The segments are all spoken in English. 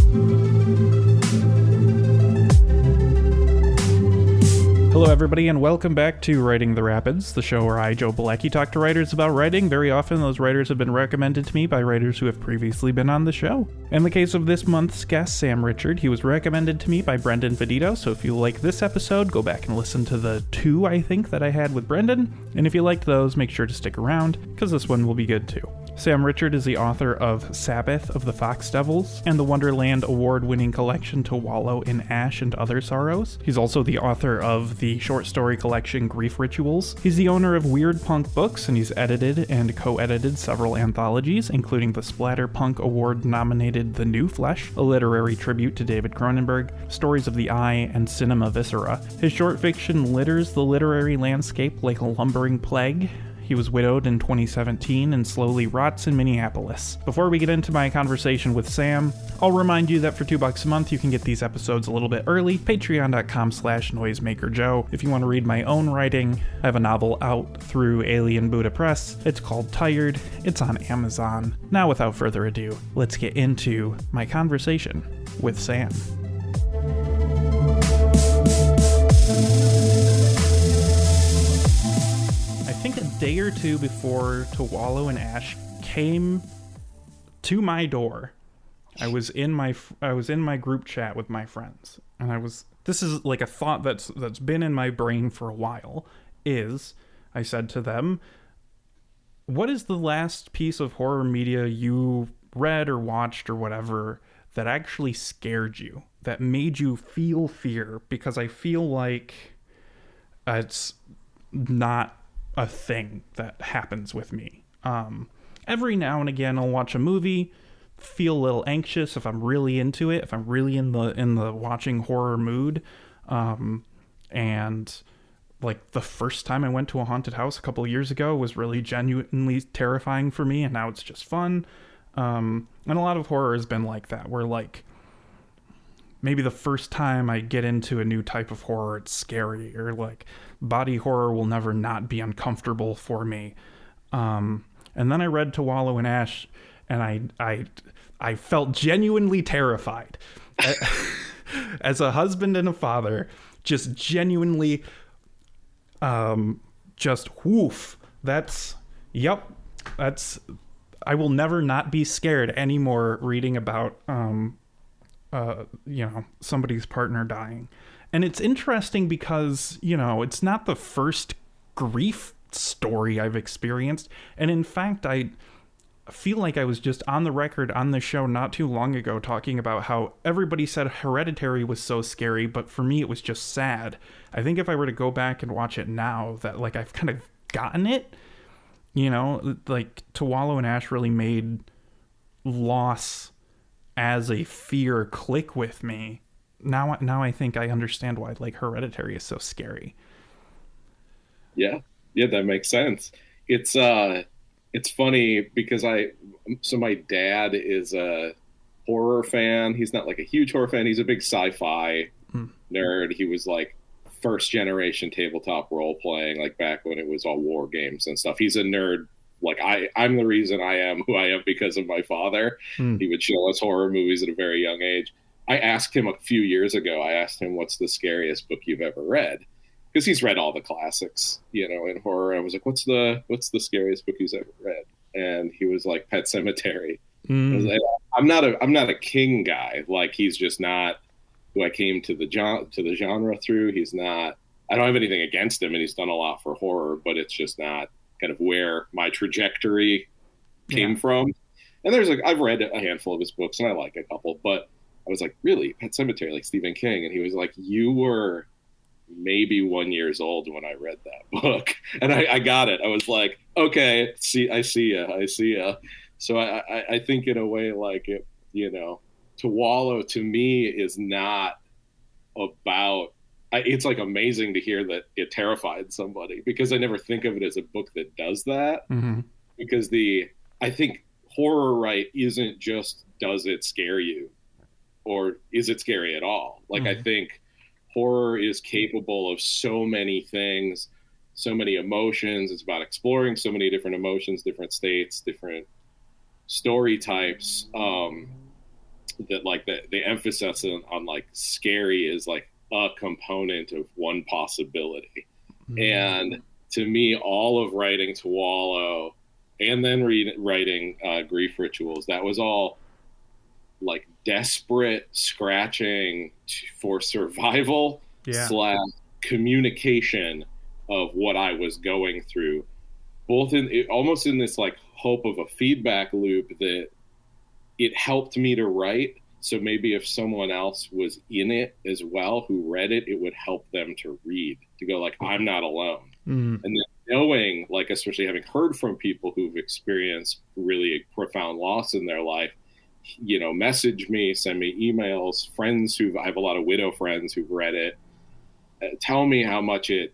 Hello everybody and welcome back to Writing the Rapids, the show where I, Joe Bielecki, talk to writers about writing. Very often those writers have been recommended to me by writers who have previously been on the show. In the case of this month's guest, Sam Richard, he was recommended to me by Brendan Vidito, so if you like this episode, go back and listen to the two, I think, that I had with Brendan, and if you liked those, make sure to stick around, because this one will be good too. Sam Richard is the author of Sabbath of the Fox Devils and the Wonderland award-winning collection To Wallow in Ash and Other Sorrows. He's also the author of the short story collection Grief Rituals. He's the owner of Weird Punk Books, and he's edited and co-edited several anthologies, including the Splatterpunk Award-nominated The New Flesh, a literary tribute to David Cronenberg, Stories of the Eye, and Cinema Viscera. His short fiction litters the literary landscape like a lumbering plague. He was widowed in 2017 and slowly rots in Minneapolis. Before we get into my conversation with Sam, I'll remind you that for $2 a month, you can get these episodes a little bit early. Patreon.com/NoisemakerJoe. If you want to read my own writing, I have a novel out through Alien Buddha Press. It's called Tired. It's on Amazon. Now, without further ado, let's get into my conversation with Sam. I think a day or two before To Wallow in Ash came to my door, I was in my group chat with my friends, and this is like a thought that's been in my brain for a while. I said to them, what is the last piece of horror media you read or watched or whatever that actually scared you, that made you feel fear? Because I feel like it's not a thing that happens with me. Every now and again I'll watch a movie, feel a little anxious if I'm really into it, if I'm really in the watching horror mood. And like the first time I went to a haunted house a couple of years ago was really genuinely terrifying for me, and now it's just fun. And a lot of horror has been like that, where like maybe the first time I get into a new type of horror, it's scary, or like body horror will never not be uncomfortable for me. And then I read To Wallow in Ash, and I felt genuinely terrified. As a husband and a father, just genuinely, just woof. I will never not be scared anymore reading about, somebody's partner dying. And it's interesting because, it's not the first grief story I've experienced. And in fact, I feel like I was just on the record on the show not too long ago talking about how everybody said Hereditary was so scary, but for me it was just sad. I think if I were to go back and watch it now, that like I've kind of gotten it, like To Wallow in Ash really made loss as a fear click with me. Now I think I understand why like Hereditary is so scary. Yeah, that makes sense. It's funny because my dad is a horror fan. He's not like a huge horror fan. He's a big sci-fi nerd. He was like first generation tabletop role playing, like back when it was all war games and stuff. He's a nerd. Like I'm the reason I am who I am because of my father. He would show us horror movies at a very young age. I asked him a few years ago, what's the scariest book you've ever read? Because he's read all the classics, in horror. I was like, what's the scariest book he's ever read? And he was like, Pet Sematary. I was like, I'm not a King guy. Like, he's just not who I came to the genre through. He's not. I don't have anything against him, and he's done a lot for horror, but it's just not kind of where my trajectory came from. And I've read a handful of his books, and I like a couple, but I was like, really, Pet Sematary, like Stephen King? And he was like, you were maybe 1 year old when I read that book. And I got it. I was like, okay, I see ya. So I think in a way, like, it, To Wallow to me is not about, it's like amazing to hear that it terrified somebody, because I never think of it as a book that does that. Because I think horror, right, isn't just, does it scare you? Or is it scary at all? Like, I think horror is capable of so many things, so many emotions. It's about exploring so many different emotions, different states, different story types. that like the emphasis on like scary is like a component of one possibility. And to me, all of writing To Wallow and then writing Grief Rituals, that was all like desperate scratching for survival / communication of what I was going through, both almost in this like hope of a feedback loop that it helped me to write. So maybe if someone else was in it as well who read it, it would help them to read, to go like, I'm not alone. And then knowing, like, especially having heard from people who've experienced really profound loss in their life, you know, message me, send me emails, I have a lot of widow friends who've read it, tell me how much it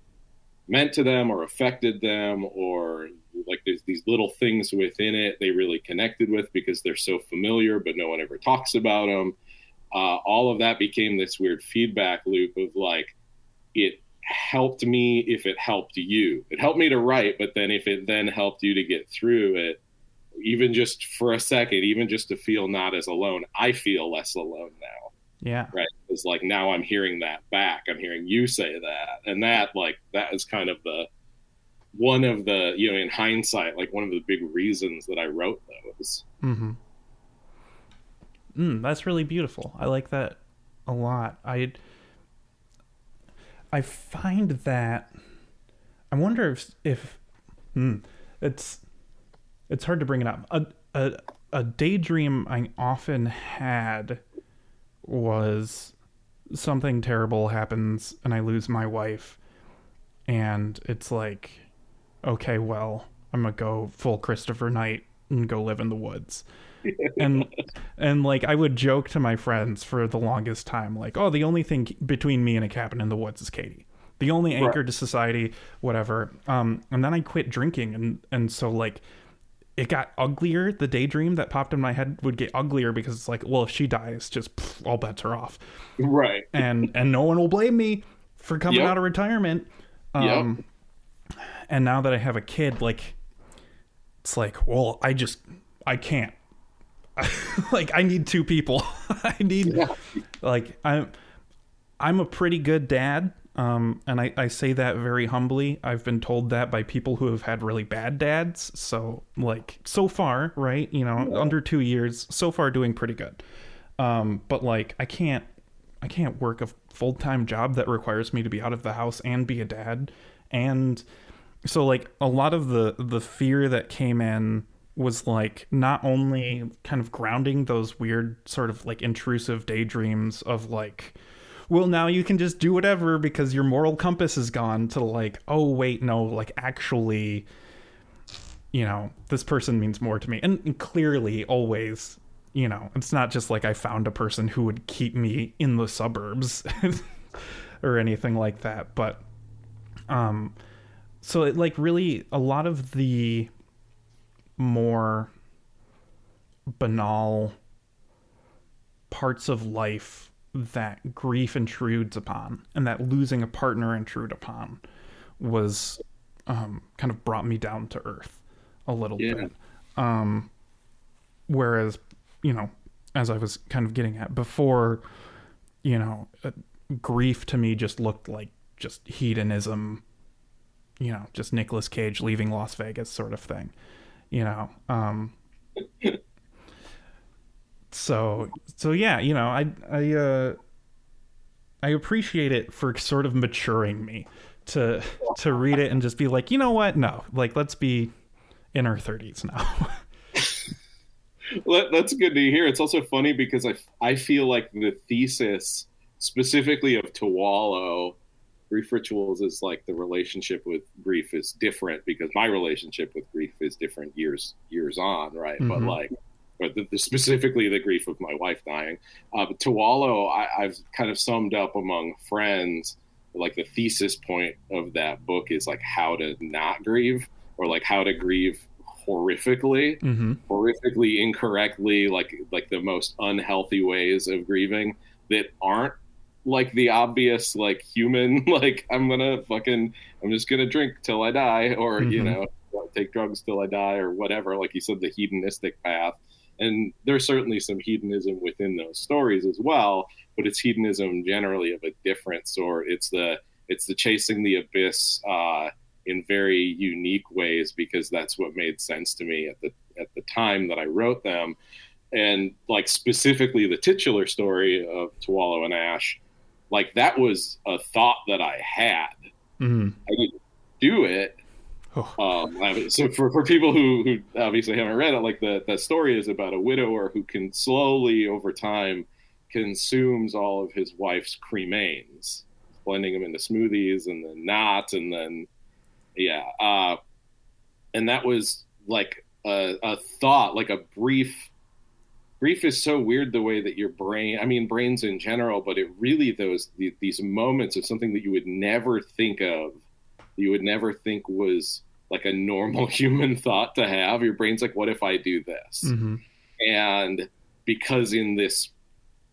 meant to them or affected them, or like there's these little things within it they really connected with because they're so familiar, but no one ever talks about them. All of that became this weird feedback loop of like, it helped me if it helped you. It helped me to write, but then if it then helped you to get through it, even just for a second, even just to feel not as alone, I feel less alone now. Yeah. Right. It's like now I'm hearing that back. I'm hearing you say that. And that is kind of one of the, you know, in hindsight, like one of the big reasons that I wrote those. That's really beautiful. I like that a lot. I find that, I wonder if it's hard to bring it up. A daydream I often had was something terrible happens and I lose my wife, and it's like, okay, well, I'm gonna go full Christopher Knight and go live in the woods. and like I would joke to my friends for the longest time, like, oh, the only thing between me and a cabin in the woods is Katie, the only anchor to society, whatever. And then I quit drinking, and so like it got uglier. The daydream that popped in my head would get uglier because it's like, well, if she dies, just all bets are off, right? And no one will blame me for coming out of retirement. And now that I have a kid, like, it's like, well, I can't. Like, I need two people. I need, like, I'm a pretty good dad. And I say that very humbly. I've been told that by people who have had really bad dads. So, like, so far, right? You know, under 2 years, so far doing pretty good. But like, I can't work a full-time job that requires me to be out of the house and be a dad. And so like a lot of the fear that came in was like not only kind of grounding those weird sort of like intrusive daydreams of like, well, now you can just do whatever because your moral compass is gone, to like, oh wait, no, like actually, you know, this person means more to me. And clearly always, you know, it's not just like I found a person who would keep me in the suburbs or anything like that. But so it like really, a lot of the more banal parts of life that grief intrudes upon and that losing a partner intrude upon was kind of brought me down to earth a little bit. Whereas, you know, as I was kind of getting at before, you know, grief to me just looked like just hedonism, you know, just Nicolas Cage leaving Las Vegas sort of thing, you know. So yeah, you know, I appreciate it for sort of maturing me to read it and just be like, you know what? No, like, let's be in our 30s now. Well, that's good to hear. It's also funny because I feel like the thesis specifically of To Wallow, Grief Rituals, is like the relationship with grief is different because my relationship with grief is different years on, right? Mm-hmm. But specifically the grief of my wife dying. But To Wallow, I've kind of summed up among friends, like the thesis point of that book is like how to not grieve, or like how to grieve horrifically, horrifically incorrectly, like the most unhealthy ways of grieving that aren't like the obvious, like human, like I'm just gonna drink till I die, or you know, take drugs till I die, or whatever. Like you said, the hedonistic path. And there's certainly some hedonism within those stories as well, but it's hedonism generally of a different sort. It's the chasing the abyss in very unique ways, because that's what made sense to me at the time that I wrote them. And like specifically the titular story of To Wallow in Ash, like that was a thought that I had. I didn't do it. So for people who obviously haven't read it, like the story is about a widower who can slowly over time consumes all of his wife's cremains, blending them into smoothies and then not, and then and that was like a thought, like a brief. Grief is so weird, the way that your brain, I mean brains in general, but it really these moments of something that you would never think of, you would never think was like a normal human thought to have. Your brain's like, what if I do this? And because in this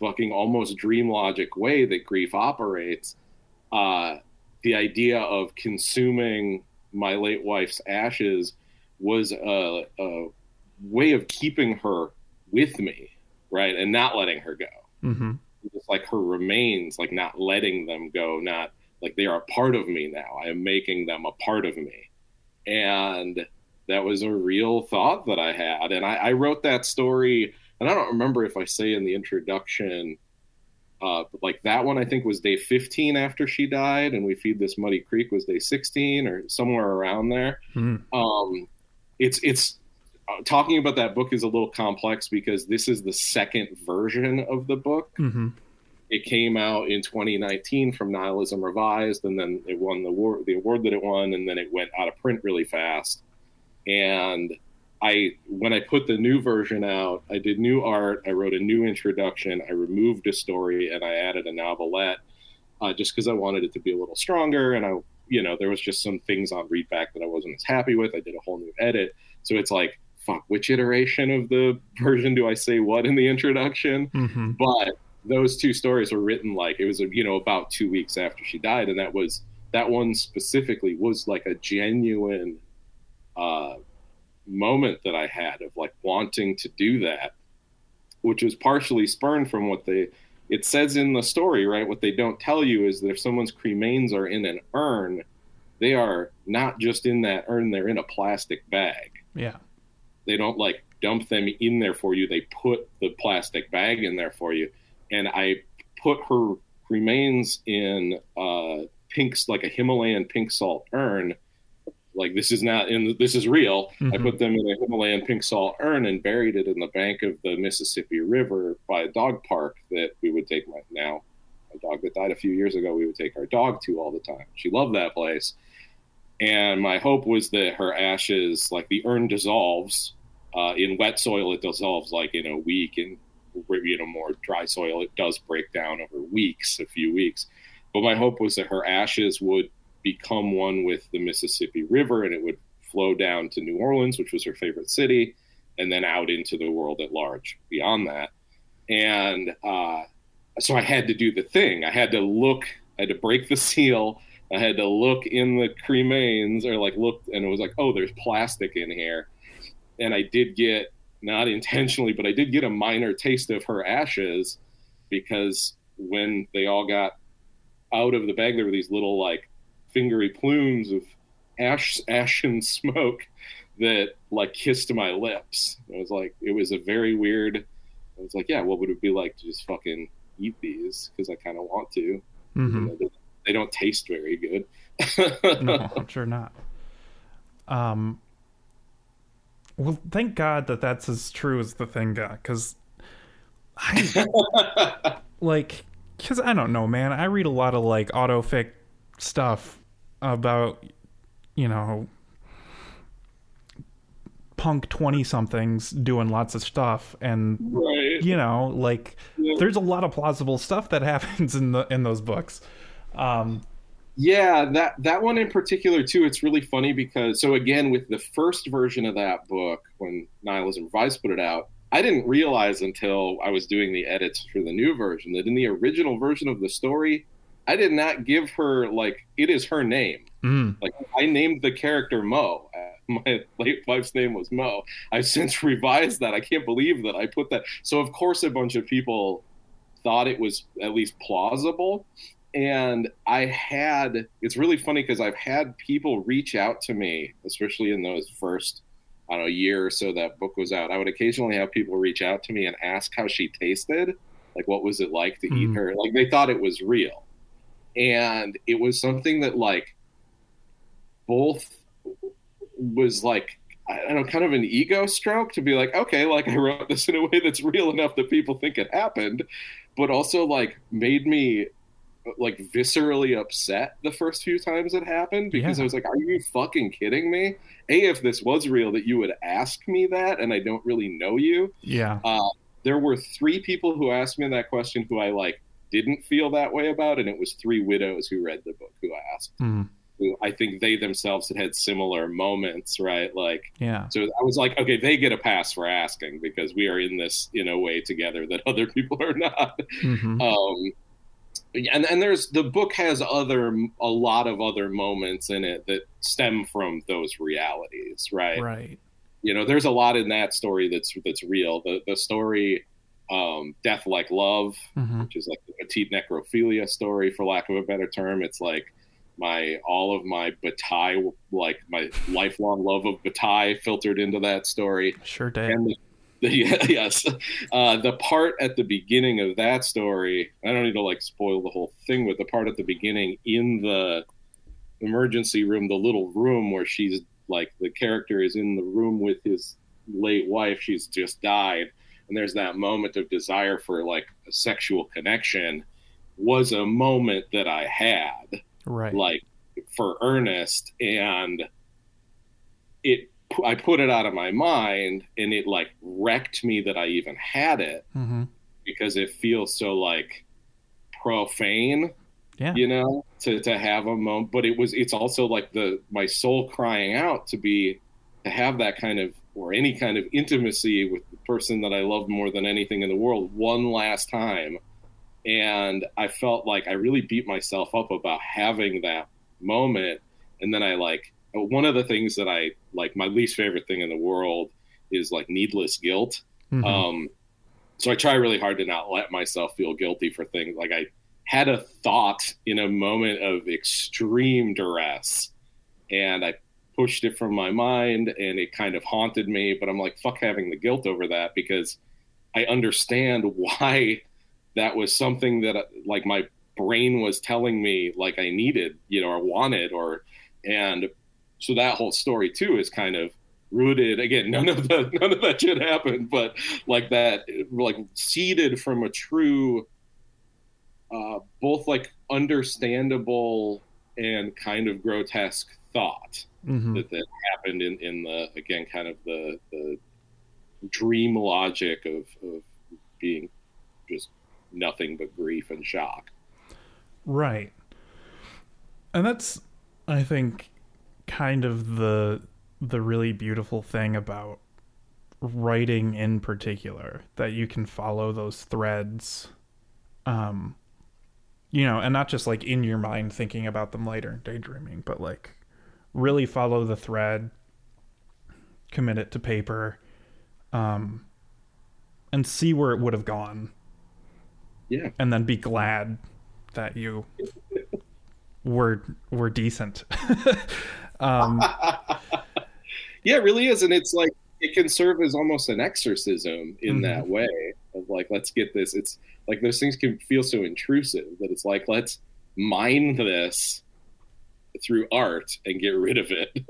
fucking almost dream logic way that grief operates, the idea of consuming my late wife's ashes was a way of keeping her with me, right, and not letting her go. Just like her remains, like not letting them go, not like they are a part of me now. I am making them a part of me. And that was a real thought that I had. And I wrote that story, and I don't remember if I say in the introduction, but like that one I think was day 15 after she died, and We Feed This Muddy Creek was day 16 or somewhere around there. It's talking about that book is a little complex because this is the second version of the book. It came out in 2019 from Nihilism Revised, and then it won the award that it won, and then it went out of print really fast. And when I put the new version out, I did new art, I wrote a new introduction, I removed a story, and I added a novelette, just because I wanted it to be a little stronger, and there was just some things on readback that I wasn't as happy with. I did a whole new edit. So it's like, fuck, which iteration of the version do I say what in the introduction? But those two stories were written like it was about 2 weeks after she died, and that one specifically was like a genuine moment that I had of like wanting to do that, which was partially spurned from what it says in the story, right? What they don't tell you is that if someone's cremains are in an urn, they are not just in that urn, they're in a plastic bag. Yeah. They don't like dump them in there for you. They put the plastic bag in there for you. And I put her remains in like a Himalayan pink salt urn. Like this is real. I put them in a Himalayan pink salt urn and buried it in the bank of the Mississippi River by a dog park that we would take my dog that died a few years ago, we would take our dog to all the time. She loved that place. And my hope was that her ashes, like the urn dissolves in wet soil, it dissolves like in a week, and more dry soil, it does break down over a few weeks. But my hope was that her ashes would become one with the Mississippi River, and it would flow down to New Orleans, which was her favorite city, and then out into the world at large beyond that. And so I had to do the thing. I had to break the seal. I had to look in the cremains, or like look, and it was like, oh, there's plastic in here. And I did get, not intentionally, but I did get a minor taste of her ashes, because when they all got out of the bag, there were these little like fingery plumes of ash and smoke that like kissed my lips. It was a very weird, I was like, yeah, what would it be like to just fucking eat these? Because I kind of want to. They don't taste very good. No, I'm sure not. Well, thank God that's as true as the thing got, because I don't know, man. I read a lot of like autofic stuff about, punk 20-somethings doing lots of stuff, and right. There's a lot of plausible stuff that happens in those books. That one in particular too, it's really funny because, so again, with the first version of that book, when Nihilism Revised put it out, I didn't realize until I was doing the edits for the new version that in the original version of the story, I did not give her, like, it is her name. Like, I named the character Mo my late wife's name was Mo. I've since revised that. I can't believe that I put that. So of course a bunch of people thought it was at least plausible. And it's really funny because I've had people reach out to me, especially in those first, I don't know, year or so that book was out. I would occasionally have people reach out to me and ask how she tasted. Like, what was it like to eat her? Like, they thought it was real. And it was something that, like, both was like, I don't know, kind of an ego stroke to be like, okay, like, I wrote this in a way that's real enough that people think it happened, but also, like, made me, like, viscerally upset the first few times it happened, because I was like, are you fucking kidding me? If this was real, that you would ask me that, and I don't really know you. There were 3 people who asked me that question who I, like, didn't feel that way about, and it was 3 widows who read the book who asked. Who I think they themselves had similar moments, right? Like, so I was like, okay, they get a pass for asking, because we are in this in a way together that other people are not. And there's, the book has a lot of other moments in it that stem from those realities, right? You know, there's a lot in that story that's real. The story, Death Like Love, which is like the petite necrophilia story, for lack of a better term. It's like all of my Bataille, like my lifelong love of Bataille, filtered into that story. Sure did. And the part at the beginning of that story, I don't need to, like, spoil the whole thing, but the part at the beginning in the emergency room, the little room where she's, like, the character is in the room with his late wife, she's just died, and there's that moment of desire for, like, a sexual connection, was a moment that I had, like, for earnest, and I put it out of my mind, and it, like, wrecked me that I even had it, because it feels so, like, profane, you know, to have a moment. But it's also like my soul crying out to have that kind of, or any kind of intimacy with the person that I love more than anything in the world one last time. And I felt like I really beat myself up about having that moment. And then one of the things that I like, my least favorite thing in the world is, like, needless guilt. So I try really hard to not let myself feel guilty for things. Like, I had a thought in a moment of extreme duress, and I pushed it from my mind, and it kind of haunted me, but I'm like, fuck having the guilt over that, because I understand why that was something that, like, my brain was telling me, like, I needed, you know, or wanted, and so that whole story too is kind of rooted, again, none of that shit happened, but like that, like, seeded from a true, both, like, understandable and kind of grotesque thought that happened in the, again, kind of the dream logic of being just nothing but grief and shock. Right. And that's, I think, kind of the really beautiful thing about writing in particular, that you can follow those threads, you know, and not just, like, in your mind thinking about them later, daydreaming, but, like, really follow the thread, commit it to paper, and see where it would have gone. Yeah. And then be glad that you were decent. Yeah, it really is. And it's like, it can serve as almost an exorcism in that way of, like, let's get this. It's like, those things can feel so intrusive that it's like, let's mine this through art and get rid of it.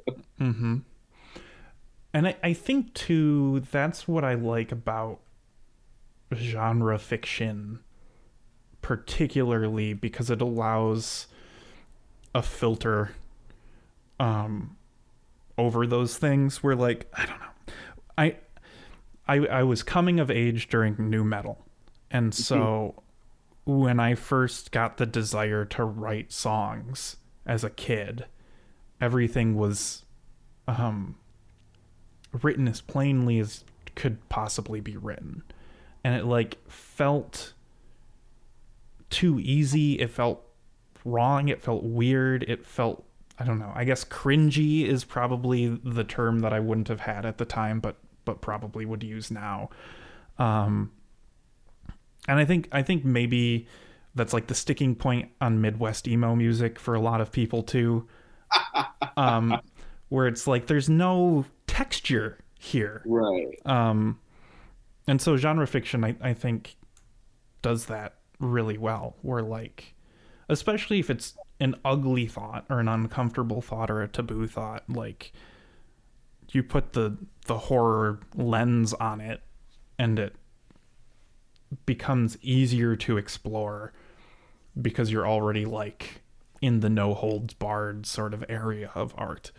And I think too, that's what I like about genre fiction, particularly because it allows a filter over those things where, like, I don't know, I was coming of age during nu metal, and so when I first got the desire to write songs as a kid, everything was written as plainly as could possibly be written, and it, like, felt too easy, it felt wrong, it felt weird, it felt I don't know. I guess cringy is probably the term that I wouldn't have had at the time, but probably would use now. And I think maybe that's like the sticking point on Midwest emo music for a lot of people too. Where it's like there's no texture here. Right. And so genre fiction I think does that really well, where like, especially if it's an ugly thought or an uncomfortable thought or a taboo thought, like you put the horror lens on it and it becomes easier to explore because you're already like in the no holds barred sort of area of art.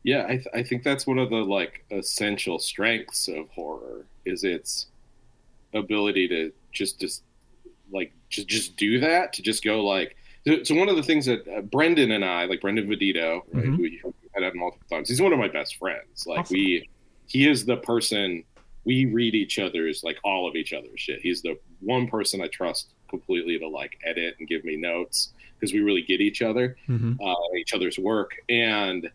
Yeah, I think that's one of the like essential strengths of horror is its ability to just do that, to just go like. So one of the things that Brendan and I, like Brendan Vidito, right, who we had multiple times, he's one of my best friends. Like awesome. He is the person we read each other's, like all of each other's shit. He's the one person I trust completely to like edit and give me notes because we really get each other, each other's work. And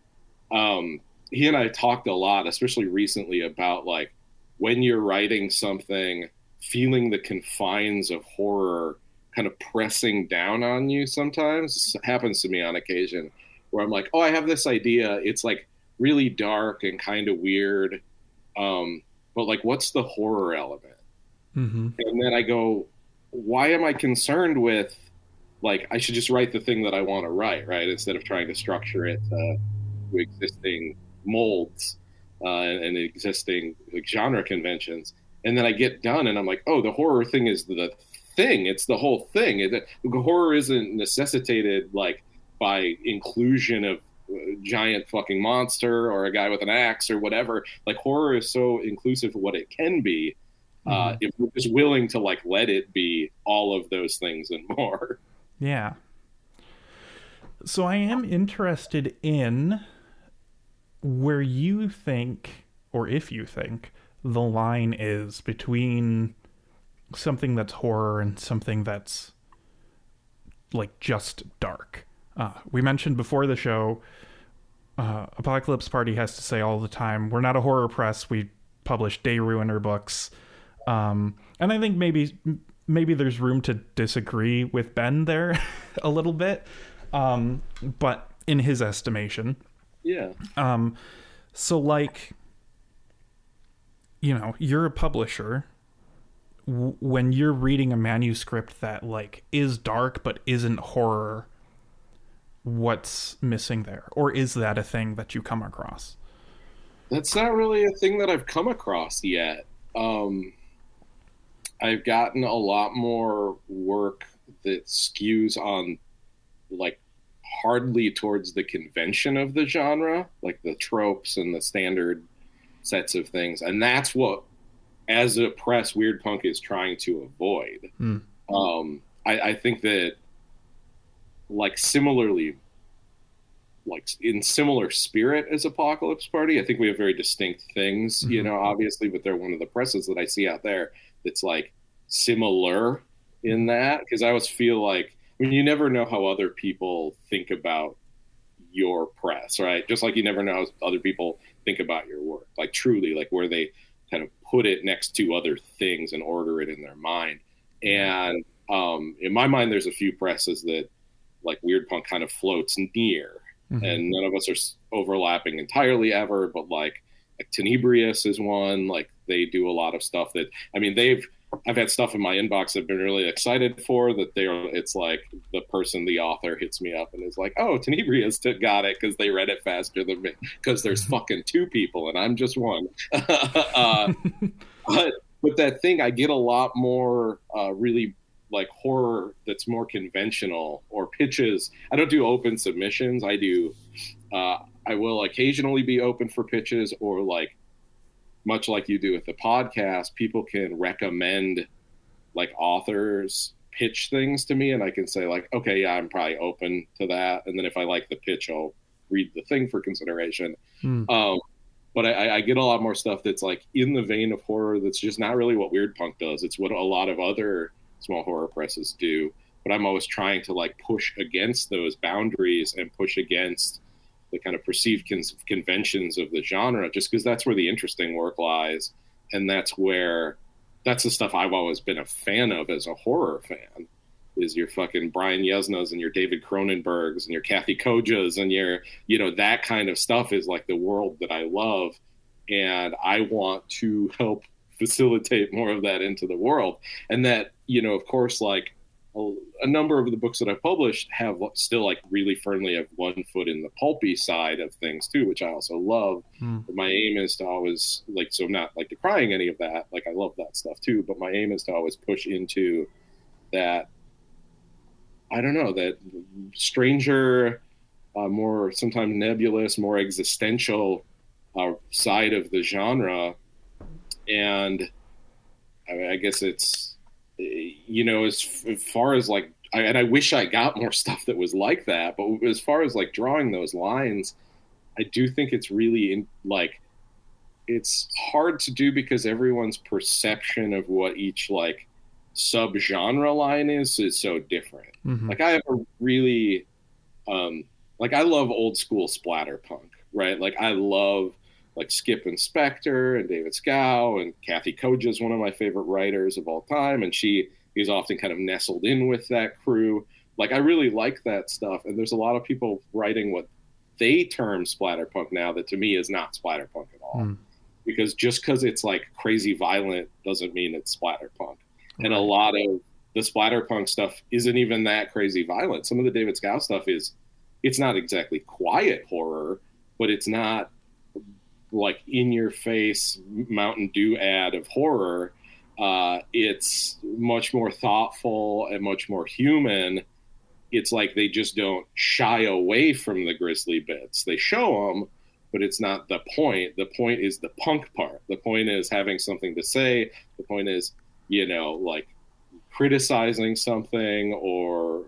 he and I talked a lot, especially recently, about like when you're writing something, feeling the confines of horror kind of pressing down on you sometimes. It happens to me on occasion where I'm like, oh, I have this idea. It's like really dark and kind of weird. But like, what's the horror element? And then I go, why am I concerned with, like, I should just write the thing that I want to write, right? Instead of trying to structure it to existing molds and existing like genre conventions. And then I get done and I'm like, oh, the horror thing is the thing. It's the whole thing. Horror isn't necessitated like by inclusion of a giant fucking monster or a guy with an axe or whatever. Like horror is so inclusive of what it can be. If we're just willing to like let it be all of those things and more. Yeah. So I am interested in where you think, or if you think, the line is between something that's horror and something that's like just dark. We mentioned before the show, Apocalypse Party has to say all the time, we're not a horror press, we publish day ruiner books. And I think maybe there's room to disagree with Ben there a little bit, but in his estimation. Yeah. So like, you know, you're a publisher. When you're reading a manuscript that like is dark but isn't horror, what's missing there? Or is that a thing that you come across? That's not really a thing that I've come across yet. I've gotten a lot more work that skews on like hardly towards the convention of the genre, like the tropes and the standard sets of things. And that's what, as a press, Weird Punk is trying to avoid. I think that like similarly, like in similar spirit as Apocalypse Party, I think we have very distinct things, you know, obviously, but they're one of the presses that I see out there that's like similar in that. Because I always feel like, I mean, you never know how other people think about your press, right? Just like you never know how other people think about your work, like truly, like where they kind of put it next to other things and order it in their mind. And in my mind, there's a few presses that like Weird Punk kind of floats near. And none of us are overlapping entirely ever, but like Tenebrious is one. Like they do a lot of stuff that, I mean, I've had stuff in my inbox I've been really excited for that it's like the person, the author hits me up and is like, oh, Tenebrious got it because they read it faster than me because there's fucking two people and I'm just one. But with that thing, I get a lot more really like horror that's more conventional or pitches. I don't do open submissions. I do. I will occasionally be open for pitches, or like much like you do with the podcast, people can recommend like authors pitch things to me, and I can say like, okay, yeah, I'm probably open to that. And then if I like the pitch, I'll read the thing for consideration. But I get a lot more stuff that's like in the vein of horror. That's just not really what Weird Punk does. It's what a lot of other small horror presses do. but I'm always trying to like push against those boundaries and push against the kind of perceived conventions of the genre, just because that's where the interesting work lies. And that's the stuff I've always been a fan of as a horror fan, is your fucking Brian Yuznas and your David Cronenbergs and your Kathy Kojas and your, that kind of stuff is like the world that I love. And I want to help facilitate more of that into the world. And that, of course, like a number of the books that I published have still like really firmly have one foot in the pulpy side of things too, which I also love. But my aim is to always like, so I'm not like decrying any of that. Like I love that stuff too, but my aim is to always push into that, I don't know, that stranger, more sometimes nebulous, more existential side of the genre. And I guess it's, as far as like, and I wish I got more stuff that was like that, but as far as like drawing those lines, I do think it's really it's hard to do because everyone's perception of what each like subgenre line is so different. Like I have a really, like I love old school splatterpunk, right? Like I love like Skip and Spector and David Scow, and Kathy Koja is one of my favorite writers of all time. And she is often kind of nestled in with that crew. Like I really like that stuff. And there's a lot of people writing what they term splatterpunk now that to me is not splatterpunk at all. Because just because it's like crazy violent doesn't mean it's splatterpunk. And a lot of the splatterpunk stuff isn't even that crazy violent. Some of the David Scow stuff it's not exactly quiet horror, but it's not like in your face Mountain Dew ad of horror. It's much more thoughtful and much more human. It's like they just don't shy away from the grisly bits. They show them, but it's not the point. The point is the punk part. The point is having something to say. The point is, like criticizing something or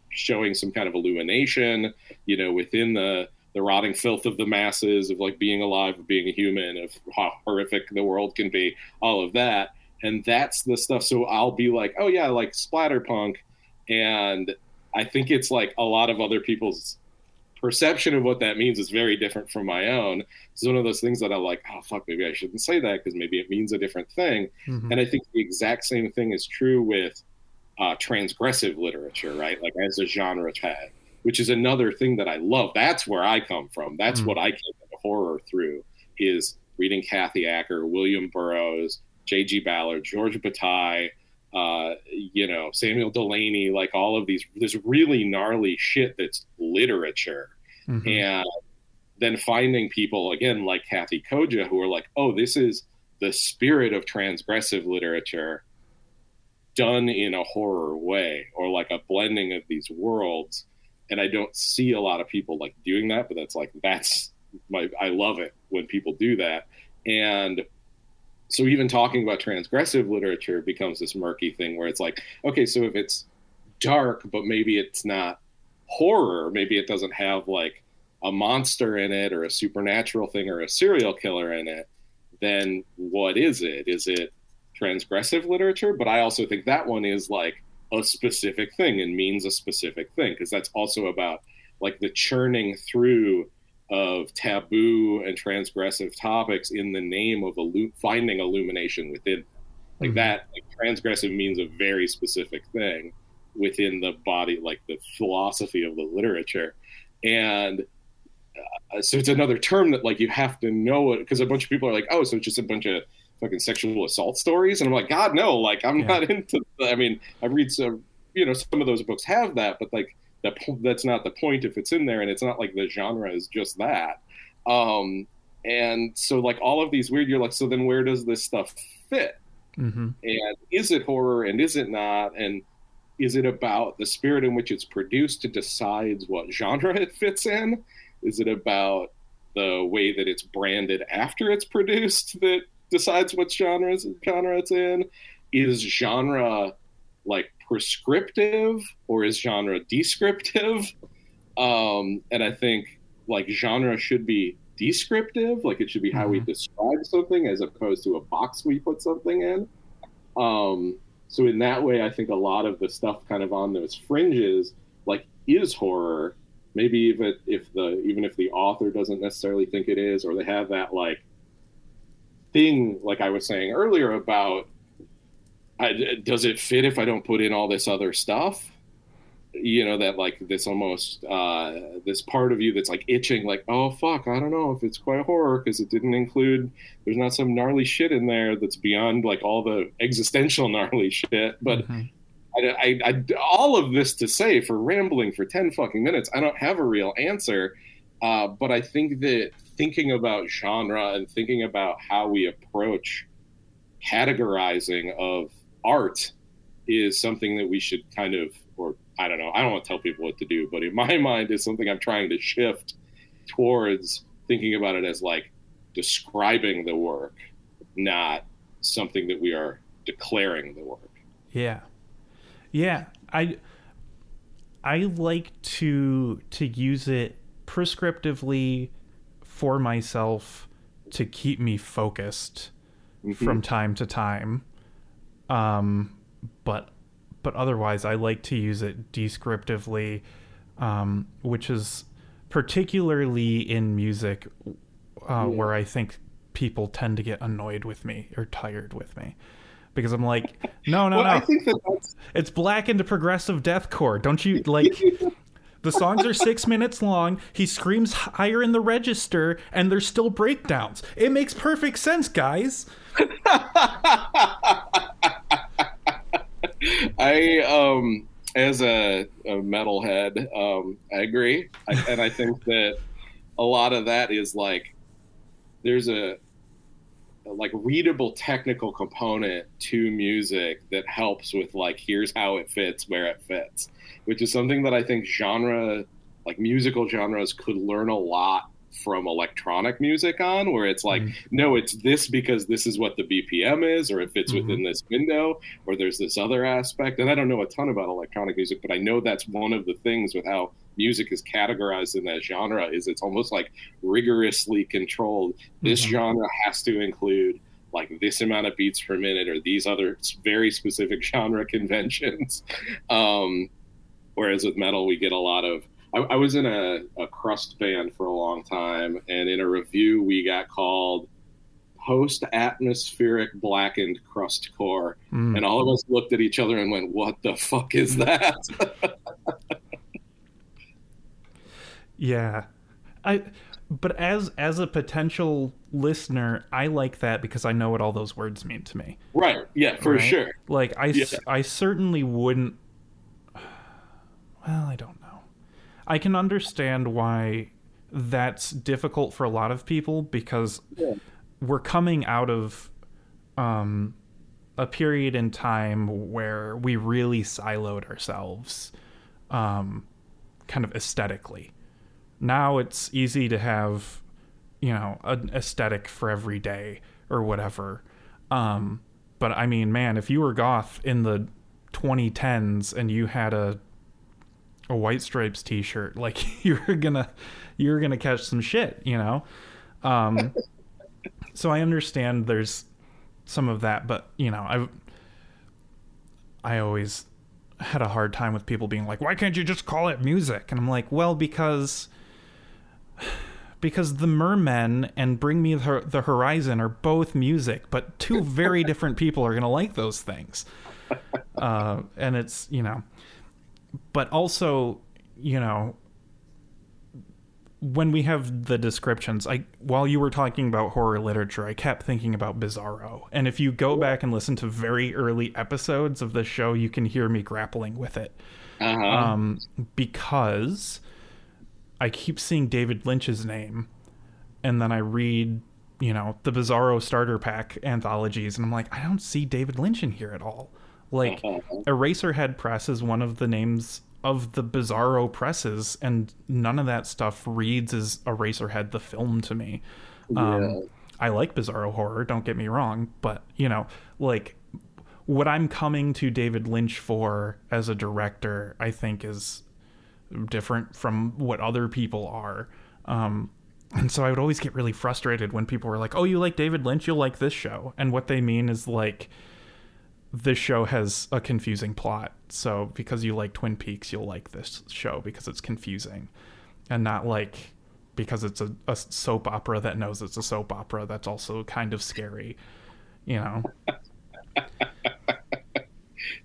showing some kind of illumination, within the rotting filth of the masses, of like being alive, of being a human, of how horrific the world can be, all of that. And that's the stuff. So I'll be like, oh yeah, I like splatterpunk. And I think it's like a lot of other people's perception of what that means is very different from my own. It's one of those things that I'm like, oh fuck, maybe I shouldn't say that because maybe it means a different thing. And I think the exact same thing is true with transgressive literature, right? Like as a genre tag, which is another thing that I love. That's where I come from. That's what I came into horror through, is reading Kathy Acker, William Burroughs, J.G. Ballard, George Bataille, Samuel Delany, like all of this really gnarly shit that's literature. And then finding people, again, like Kathy Koja, who are like, oh, this is the spirit of transgressive literature done in a horror way, or like a blending of these worlds. And I don't see a lot of people like doing that, but I love it when people do that. And so even talking about transgressive literature becomes this murky thing where it's like, okay, so if it's dark, but maybe it's not horror, maybe it doesn't have like a monster in it or a supernatural thing or a serial killer in it, then what is it? Is it transgressive literature? But I also think that one is like a specific thing and means a specific thing, because that's also about like the churning through of taboo and transgressive topics in the name of finding illumination within. Like that, like transgressive means a very specific thing within the body, like the philosophy of the literature. And so it's another term that like you have to know it, because a bunch of people are like, oh, so it's just a bunch of fucking sexual assault stories. And I'm like, God, no, like I'm not into I mean, I read some, some of those books have that, but like that's not the point if it's in there, and it's not like the genre is just that. And so like all of these weird, you're like, so then where does this stuff fit? And is it horror and is it not? And is it about the spirit in which it's produced to decides what genre it fits in? Is it about the way that it's branded after it's produced that decides what genre it's in? Is genre like prescriptive or is genre descriptive? And I think like genre should be descriptive, like it should be how we describe something as opposed to a box we put something in. So in that way, I think a lot of the stuff kind of on those fringes, like, is horror. Maybe even if the author doesn't necessarily think it is, or they have that like thing, like I was saying earlier about, does it fit if I don't put in all this other stuff? You know, that like this almost this part of you that's like itching, like, oh fuck, I don't know if it's quite horror because it didn't include, there's not some gnarly shit in there that's beyond like all the existential gnarly shit. But all of this to say, for rambling for 10 fucking minutes, I don't have a real answer. But I think that thinking about genre and thinking about how we approach categorizing of art is something that we should kind of, or I don't know, I don't want to tell people what to do, but in my mind is something I'm trying to shift towards thinking about it as like describing the work, not something that we are declaring the work. Yeah. Yeah. I like to use it prescriptively for myself to keep me focused from time to time. But otherwise, I like to use it descriptively, which is particularly in music, where I think people tend to get annoyed with me or tired with me. Because I'm like, no. I think that's... It's blackened progressive deathcore. Don't you, like... The songs are 6 minutes long. He screams higher in the register, and there's still breakdowns. It makes perfect sense, guys. I as a metalhead, I agree, and I think that a lot of that is like there's a like readable technical component to music that helps with like, here's how it fits where it fits, which is something that I think genre, like musical genres, could learn a lot from electronic music on, where it's like, no, it's this because this is what the BPM is, or it fits within this window, or there's this other aspect. And I don't know a ton about electronic music, but I know that's one of the things with how music is categorized in that genre, is it's almost like rigorously controlled. This genre has to include like this amount of beats per minute, or these other very specific genre conventions. Whereas with metal, we get a lot of, I was in a crust band for a long time, and in a review we got called post-atmospheric blackened crustcore, and all of us looked at each other and went, what the fuck is that? Yeah. But as a potential listener, I like that because I know what all those words mean to me. Right. Yeah, for sure. Like I certainly wouldn't, well, I don't know. I can understand why that's difficult for a lot of people, because we're coming out of a period in time where we really siloed ourselves kind of aesthetically. Now it's easy to have, you know, an aesthetic for every day or whatever. But I mean, man, if you were goth in the 2010s and you had a White Stripes t-shirt, like you're gonna catch some shit, you know? So I understand there's some of that, but you know, I always had a hard time with people being like, why can't you just call it music? And I'm like, well, because the Mermen and Bring Me the Horizon are both music, but two very different people are gonna like those things. And it's, you know, but also, you know, when we have the descriptions, while you were talking about horror literature, I kept thinking about Bizarro. And if you go back and listen to very early episodes of the show, you can hear me grappling with it. Because I keep seeing David Lynch's name, and then I read, you know, the Bizarro starter pack anthologies, and I'm like, I don't see David Lynch in here at all. Like, Eraserhead Press is one of the names of the Bizarro presses, and none of that stuff reads as Eraserhead the film to me. I like Bizarro horror, don't get me wrong, but, you know, like, what I'm coming to David Lynch for as a director, I think, is different from what other people are. And so I would always get really frustrated when people were like, oh, you like David Lynch, you'll like this show. And what they mean is, like, this show has a confusing plot. So because you like Twin Peaks, you'll like this show because it's confusing, and not like because it's a soap opera that knows it's a soap opera that's also kind of scary, you know.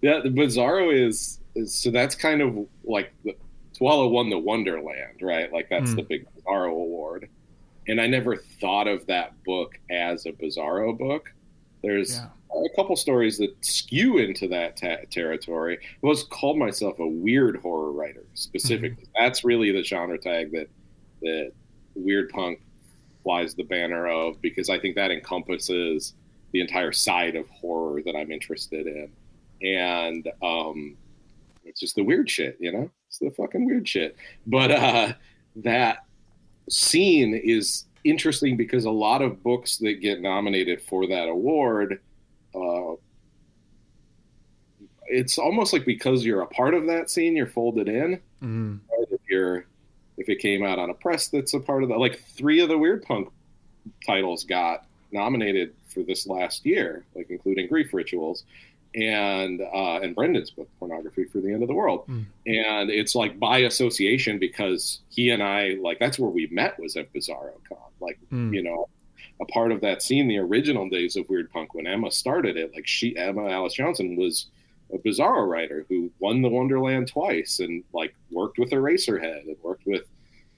Yeah, the Bizarro is so that's kind of like Swallow won the Wonderland, right? Like that's the big Bizarro award. And I never thought of that book as a Bizarro book. There's a couple stories that skew into that territory. I was called myself a weird horror writer specifically. That's really the genre tag that weird punk flies the banner of, because I think that encompasses the entire side of horror that I'm interested in. And it's just the weird shit, you know? It's the fucking weird shit. But that scene is interesting because a lot of books that get nominated for that award, it's almost like because you're a part of that scene, you're folded in. Right? If it came out on a press that's a part of that, like 3 of the weird punk titles got nominated for this last year, like including Grief Rituals and Brendan's book Pornography for the End of the World. And it's like by association, because he and I, like, that's where we met, was at Bizarro Con. Like, you know, a part of that scene, the original days of weird punk, when Emma started it, like Emma Alice Johnson was a Bizarro writer who won the Wonderland twice and like worked with Eraserhead and worked with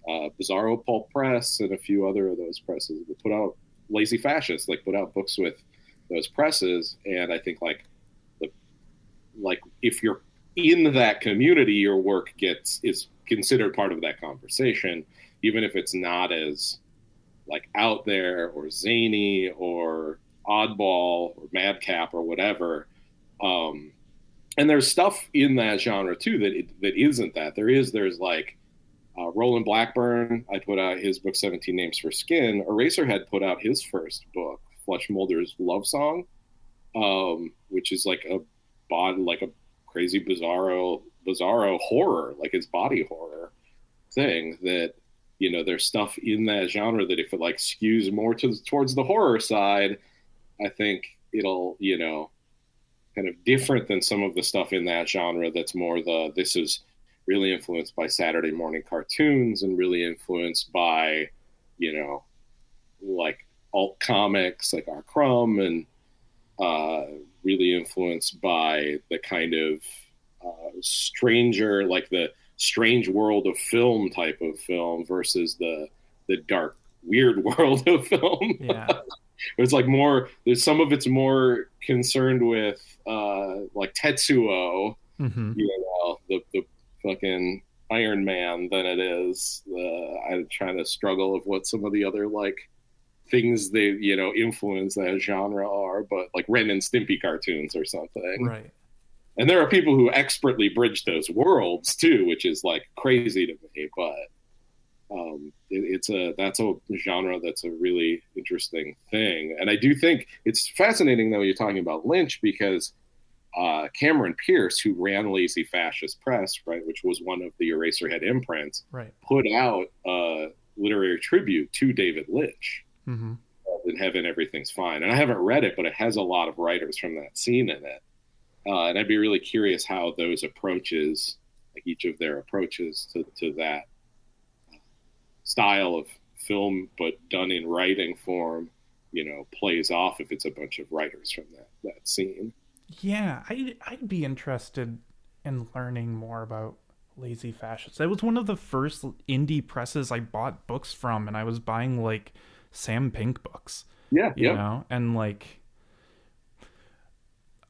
Bizarro Pulp Press and a few other of those presses that put out Lazy Fascist, like put out books with those presses. And I think like if you're in that community, your work is considered part of that conversation, even if it's not as like out there or zany or oddball or madcap or whatever. And there's stuff in that genre too that isn't that. There's like Roland Blackburn. I put out his book 17 Names for Skin. Eraserhead put out his first book, Fletch Mulder's Love Song, which is like a crazy bizarro horror, like it's body horror thing. That, you know, there's stuff in that genre that if it like skews more towards the horror side, I think it'll, you know, kind of different than some of the stuff in that genre that's more this is really influenced by Saturday morning cartoons and really influenced by, you know, like alt comics like R. Crumb, and really influenced by the kind of stranger, like the strange world of film type of film versus the dark, weird world of film. Yeah. It's like more, there's some of it's more concerned with like Tetsuo, you know, the fucking Iron Man, than it is I'm trying to struggle of what some of the other like things they, you know, influence that genre are, but like Ren and Stimpy cartoons or something. Right. And there are people who expertly bridge those worlds too, which is like crazy to me, but that's a genre that's a really interesting thing. And I do think it's fascinating though, you're talking about Lynch, because Cameron Pierce, who ran Lazy Fascist Press, right, which was one of the Eraserhead imprints, right, put out a literary tribute to David Lynch. In Heaven, Everything's Fine. And I haven't read it, but it has a lot of writers from that scene in it. And I'd be really curious how those approaches, like each of their approaches to that style of film, but done in writing form, you know, plays off if it's a bunch of writers from that scene. Yeah, I'd be interested in learning more about Lazy Fascists. It was one of the first indie presses I bought books from, and I was buying like Sam Pink books. Yeah, you know, and like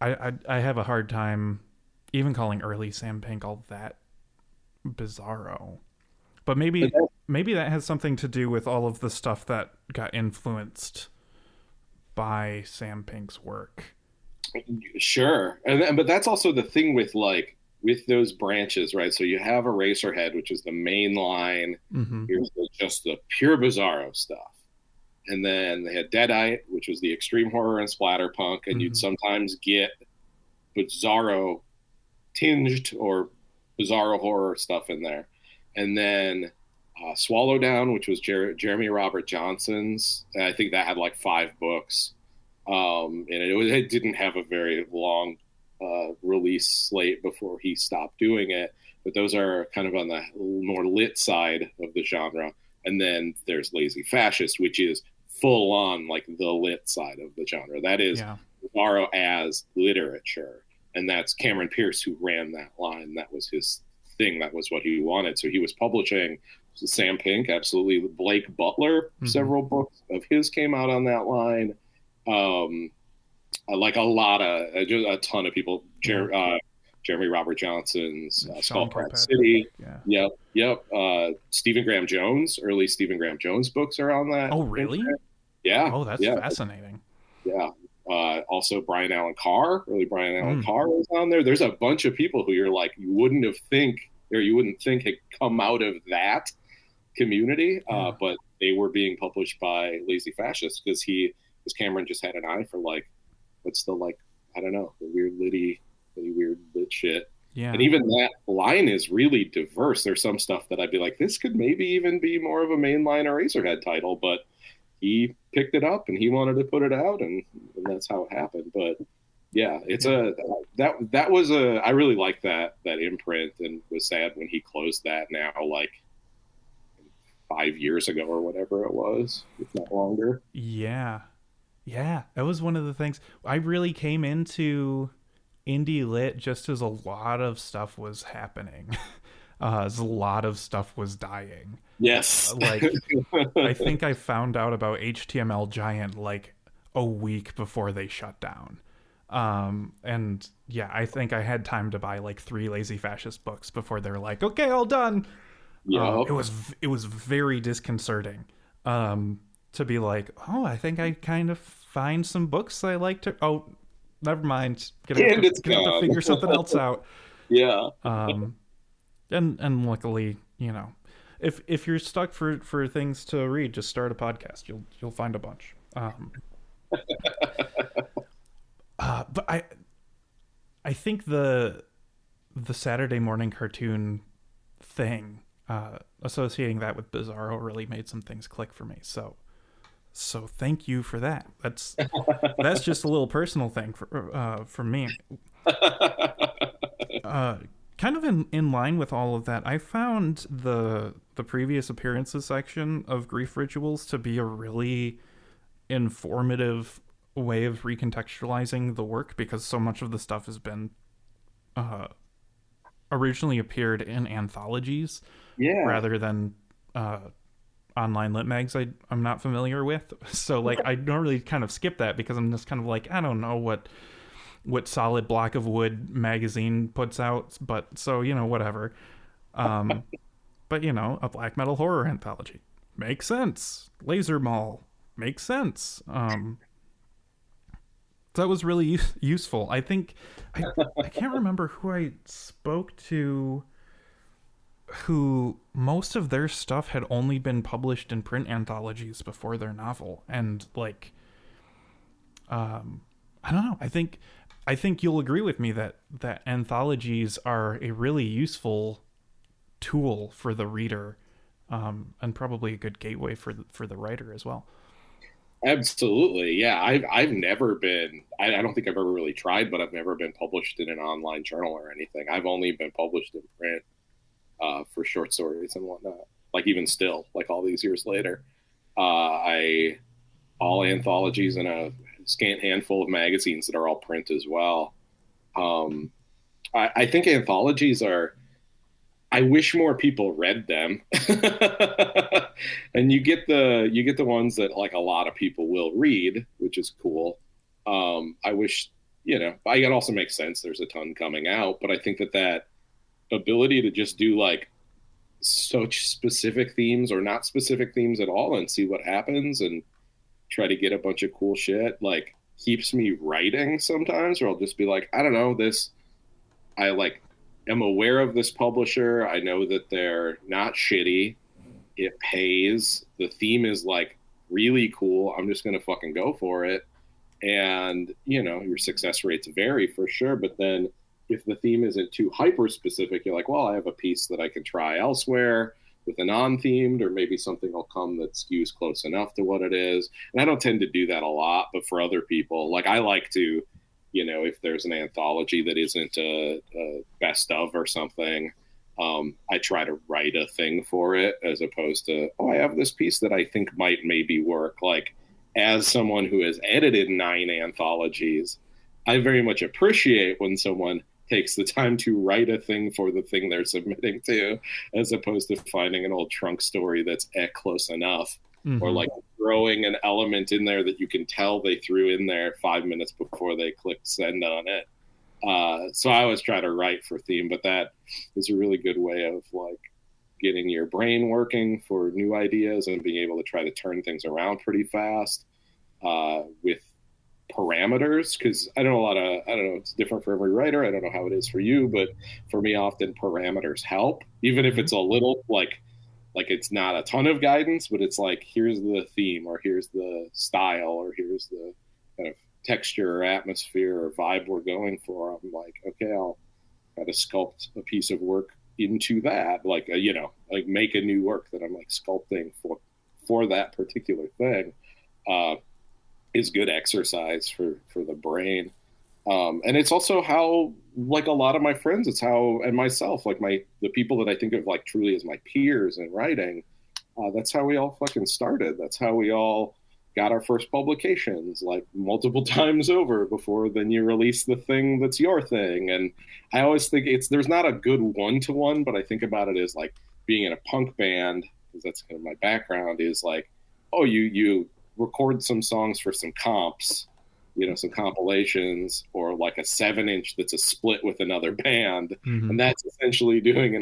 I have a hard time even calling early Sam Pink all that bizarro. But maybe that has something to do with all of the stuff that got influenced by Sam Pink's work. Sure. But that's also the thing with those branches, right? So you have Eraserhead, which is the main line. Here's just the pure bizarro stuff. And then they had Deadite, which was the extreme horror and splatterpunk, and you'd sometimes get bizarro tinged or bizarro horror stuff in there. And then Swallow Down, which was Jeremy Robert Johnson's. I think that had like 5 books. And it didn't have a very long release slate before he stopped doing it. But those are kind of on the more lit side of the genre. And then there's Lazy Fascist, which is full on like the lit side of the genre. That is Bizarro as literature. And that's Cameron Pierce who ran that line. That was his thing. That was what he wanted. So he was publishing Sam Pink, absolutely. Blake Butler, several books of his came out on that line. Like a ton of people. Jeremy Robert Johnson's Skullcrap City. Yep. Stephen Graham Jones, early Stephen Graham Jones books are on that. Oh, really? Yeah. Oh, that's fascinating. Yeah. Also Brian Allen Carr, early Brian Allen Carr was on there. There's a bunch of people who you're like, you wouldn't think had come out of that community, but they were being published by Lazy Fascist because Cameron just had an eye for like, what's the like, I don't know, the weird weird lit shit. Yeah. And even that line is really diverse. There's some stuff that I'd be like, this could maybe even be more of a mainline Eraserhead title, but he picked it up and he wanted to put it out, and that's how it happened. But yeah, it's I really like that imprint, and was sad when he closed that now, like 5 years ago or whatever it was, if not longer. Yeah. That was one of the things I really came into indie lit just as a lot of stuff was happening. As a lot of stuff was dying. Yes. Like, I think I found out about HTML Giant like a week before they shut down. And yeah, I think I had time to buy like 3 Lazy Fascist books before they're like, okay, all done. It was very disconcerting to be like, oh, I think I kind of find some books I like to. Oh, never mind. Gonna have to figure something else out. Yeah. And luckily, you know, if you're stuck for things to read, just start a podcast. You'll find a bunch. But I think the Saturday morning cartoon thing, associating that with Bizarro really made some things click for me. So thank you for that. That's just a little personal thing for me. Kind of in line with all of that, I found the previous appearances section of Grief Rituals to be a really informative way of recontextualizing the work, because so much of the stuff has been originally appeared in anthologies rather than online lit mags I'm not familiar with. So like I normally kind of skip that because I'm just kind of like, I don't know what Solid Block of Wood magazine puts out, but so, you know, whatever. But you know, a black metal horror anthology makes sense. Laser Mall makes sense. That was really useful. I think I can't remember who I spoke to who most of their stuff had only been published in print anthologies before their novel, and like I don't know, I think you'll agree with me that anthologies are a really useful tool for the reader, and probably a good gateway for the writer as well. Absolutely. Yeah. I've never been, I don't think I've ever really tried, but I've never been published in an online journal or anything. I've only been published in print for short stories and whatnot. Like even still, like all these years later, all anthologies and a scant handful of magazines that are all print as well. I think anthologies I wish more people read them. And you get the ones that like a lot of people will read, which is cool. I wish, you know, it also makes sense. There's a ton coming out, but I think that ability to just do like such specific themes or not specific themes at all and see what happens and try to get a bunch of cool shit, like keeps me writing sometimes, or I'll just be like, I don't know, I like am aware of this publisher. I know that they're not shitty. It pays. The theme is like really cool. I'm just going to fucking go for it. And, you know, your success rates vary for sure. But then if the theme isn't too hyper specific, you're like, well, I have a piece that I can try elsewhere with a non-themed, or maybe something will come that skews close enough to what it is. And I don't tend to do that a lot, but for other people, like I like to, if there's an anthology that isn't a best of or something, I try to write a thing for it as opposed to, oh, I have this piece that I think might maybe work. Like, as someone who has edited 9 anthologies, I very much appreciate when someone takes the time to write a thing for the thing they're submitting to, as opposed to finding an old trunk story that's close enough, or like throwing an element in there that you can tell they threw in there 5 minutes before they clicked send on it. So I always try to write for theme, but that is a really good way of like getting your brain working for new ideas and being able to try to turn things around pretty fast with parameters. Because I don't know, it's different for every writer. I don't know how it is for you, but for me, often parameters help, even if it's a little like it's not a ton of guidance, but it's like, here's the theme, or here's the style, or here's the kind of texture or atmosphere or vibe we're going for. I'm like, okay, I'll try to sculpt a piece of work into that, like like make a new work that I'm like sculpting for that particular thing. Is good exercise for the brain. And it's also how, like, a lot of my friends, it's how, and myself, like the people that I think of like truly as my peers in writing, that's how we all fucking started. That's how we all got our first publications, like multiple times over before then you release the thing that's your thing. And I always think there's not a good one-to-one, but I think about it as like being in a punk band, because that's kind of my background, is like, oh, you record some songs for some comps, some compilations, or like a 7-inch that's a split with another band. And that's essentially doing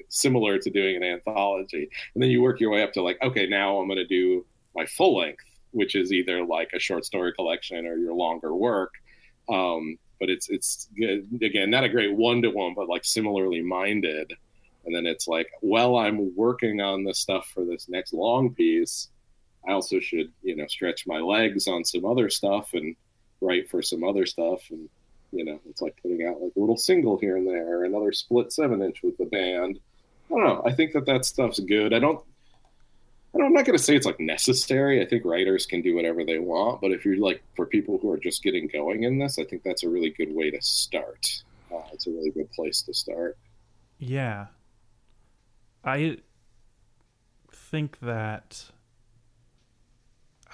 similar to doing an anthology. And then you work your way up to like, okay, now I'm going to do my full length, which is either like a short story collection or your longer work. But it's again, not a great one-to-one, but like similarly minded. And then it's like, well, I'm working on this stuff for this next long piece, I also should, stretch my legs on some other stuff and write for some other stuff. And, it's like putting out like a little single here and there, another split 7-inch with the band. I don't know. I think that stuff's good. I'm not going to say it's like necessary. I think writers can do whatever they want, but if you're like, for people who are just getting going in this, I think that's a really good way to start. It's a really good place to start. Yeah. I think that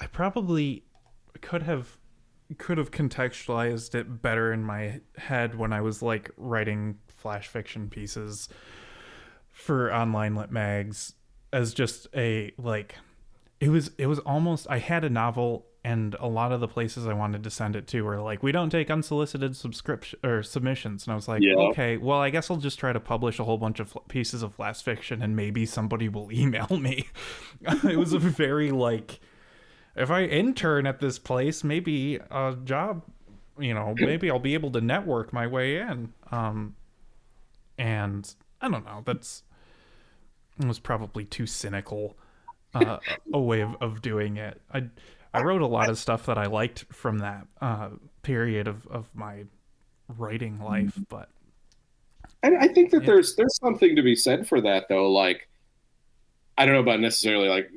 I probably could have contextualized it better in my head when I was like writing flash fiction pieces for online lit mags, as just it was almost, I had a novel and a lot of the places I wanted to send it to were like, we don't take unsolicited subscription or submissions. And I was like, okay, well, I guess I'll just try to publish a whole bunch of pieces of flash fiction and maybe somebody will email me. It was a very like, if I intern at this place, maybe a job, maybe I'll be able to network my way in. And I don't know, it was probably too cynical a way of doing it. I wrote a lot of stuff that I liked from that period of my writing life, but I think that there's something to be said for that, though. Like, I don't know about necessarily like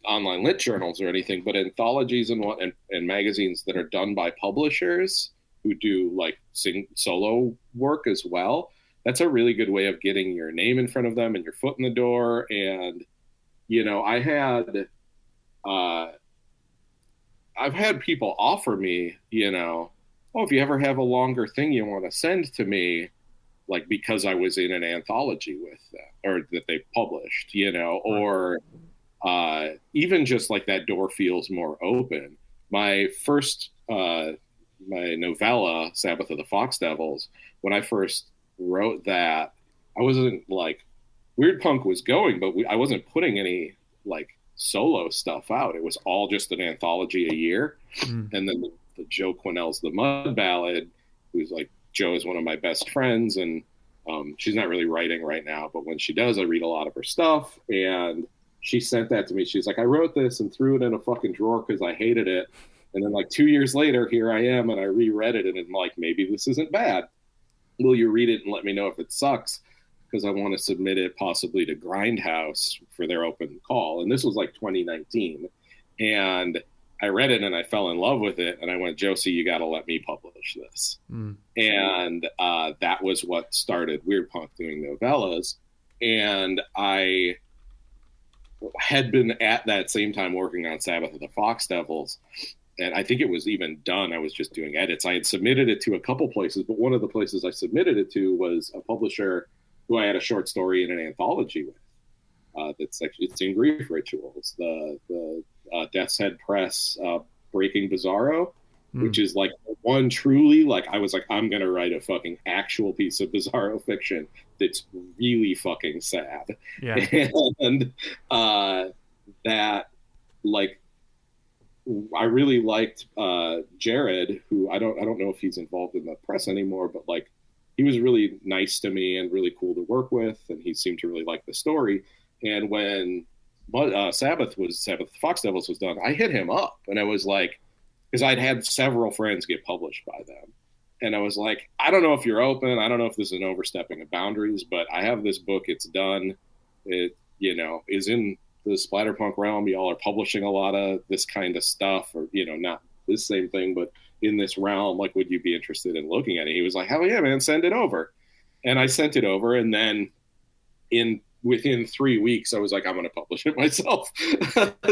online lit journals or anything, but anthologies and magazines that are done by publishers who do like solo work as well. That's a really good way of getting your name in front of them and your foot in the door. And, I've had people offer me, oh, if you ever have a longer thing you want to send to me, like because I was in an anthology with them, or that they published, or even just like that door feels more open. My first, my novella, Sabbath of the Fox Devils, when I first wrote that, I wasn't like, Weird Punk was going, but I wasn't putting any like solo stuff out. It was all just an anthology a year. And then the Joe Quinnell's The Mud Ballad, who's like, Joe is one of my best friends, and she's not really writing right now, but when she does, I read a lot of her stuff. And she sent that to me. She's like, I wrote this and threw it in a fucking drawer because I hated it. And then like 2 years later, here I am, and I reread it, and I'm like, maybe this isn't bad. Will you read it and let me know if it sucks? Because I want to submit it possibly to Grindhouse for their open call. And this was like 2019. And I read it and I fell in love with it. And I went, Josie, you got to let me publish this. And that was what started Weird Punk doing novellas. And I had been at that same time working on Sabbath of the Fox Devils. And I think it was even done. I was just doing edits. I had submitted it to a couple places, but one of the places I submitted it to was a publisher who I had a short story in an anthology with. That's actually, it's in Grief Rituals, the Death's Head Press Breaking Bizarro, which is like one truly, like, I was like, I'm going to write a fucking actual piece of Bizarro fiction that's really fucking sad. Yeah. And that, like, I really liked Jared, who I don't know if he's involved in the press anymore, but like, he was really nice to me and really cool to work with, and he seemed to really like the story. And when Sabbath Fox Devils was done, I hit him up and I was like, because I'd had several friends get published by them, and I was like, I don't know if you're open, I don't know if this is an overstepping of boundaries, but I have this book, it's done, it, you know, is in the splatterpunk realm. Y'all are publishing a lot of this kind of stuff, or, you know, not this same thing, but in this realm, like, would you be interested in looking at it? He was like, hell yeah, man, send it over. And I sent it over, and then within 3 weeks, I was like, I'm going to publish it myself.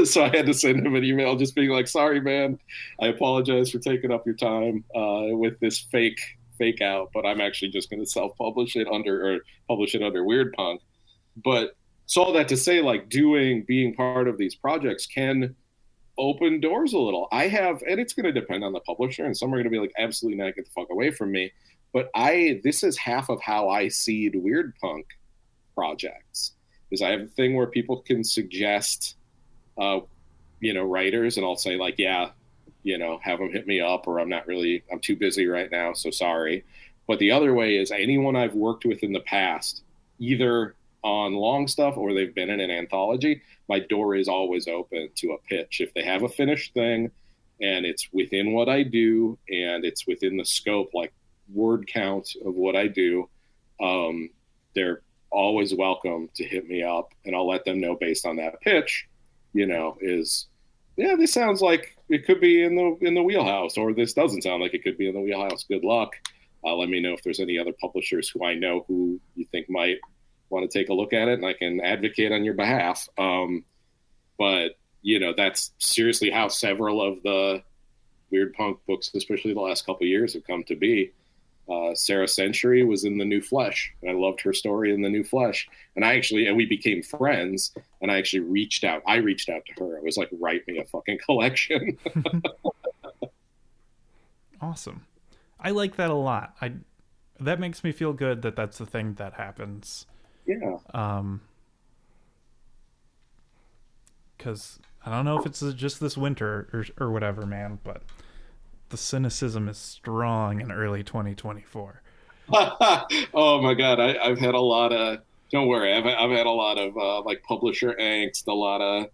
So I had to send him an email just being like, sorry, man, I apologize for taking up your time with this fake out, but I'm actually just going to self-publish it publish it under Weird Punk. But so all that to say, like, being part of these projects can open doors a little. And it's going to depend on the publisher, and some are going to be like, absolutely not, get the fuck away from me. But this is half of how I seed Weird Punk projects, is I have a thing where people can suggest, writers, and I'll say like, yeah, have them hit me up, or I'm too busy right now, so sorry. But the other way is anyone I've worked with in the past, either on long stuff or they've been in an anthology, my door is always open to a pitch. If they have a finished thing and it's within what I do and it's within the scope, like word count of what I do, they're always welcome to hit me up, and I'll let them know based on that pitch, this sounds like it could be in the wheelhouse, or this doesn't sound like it could be in the wheelhouse. Good luck. Let me know if there's any other publishers who I know who you think might want to take a look at it, and I can advocate on your behalf. But that's seriously how several of the Weird Punk books, especially the last couple of years, have come to be. Sarah Century was in The New Flesh, and I loved her story in The New Flesh. And we became friends, and I actually reached out to her. I was like, write me a fucking collection. Awesome. I like that a lot. That makes me feel good that that's the thing that happens. Yeah. Because I don't know if it's just this winter or whatever, man, but the cynicism is strong in early 2024. Oh my God. I've had a lot of, don't worry. I've had a lot of like publisher angst, a lot of,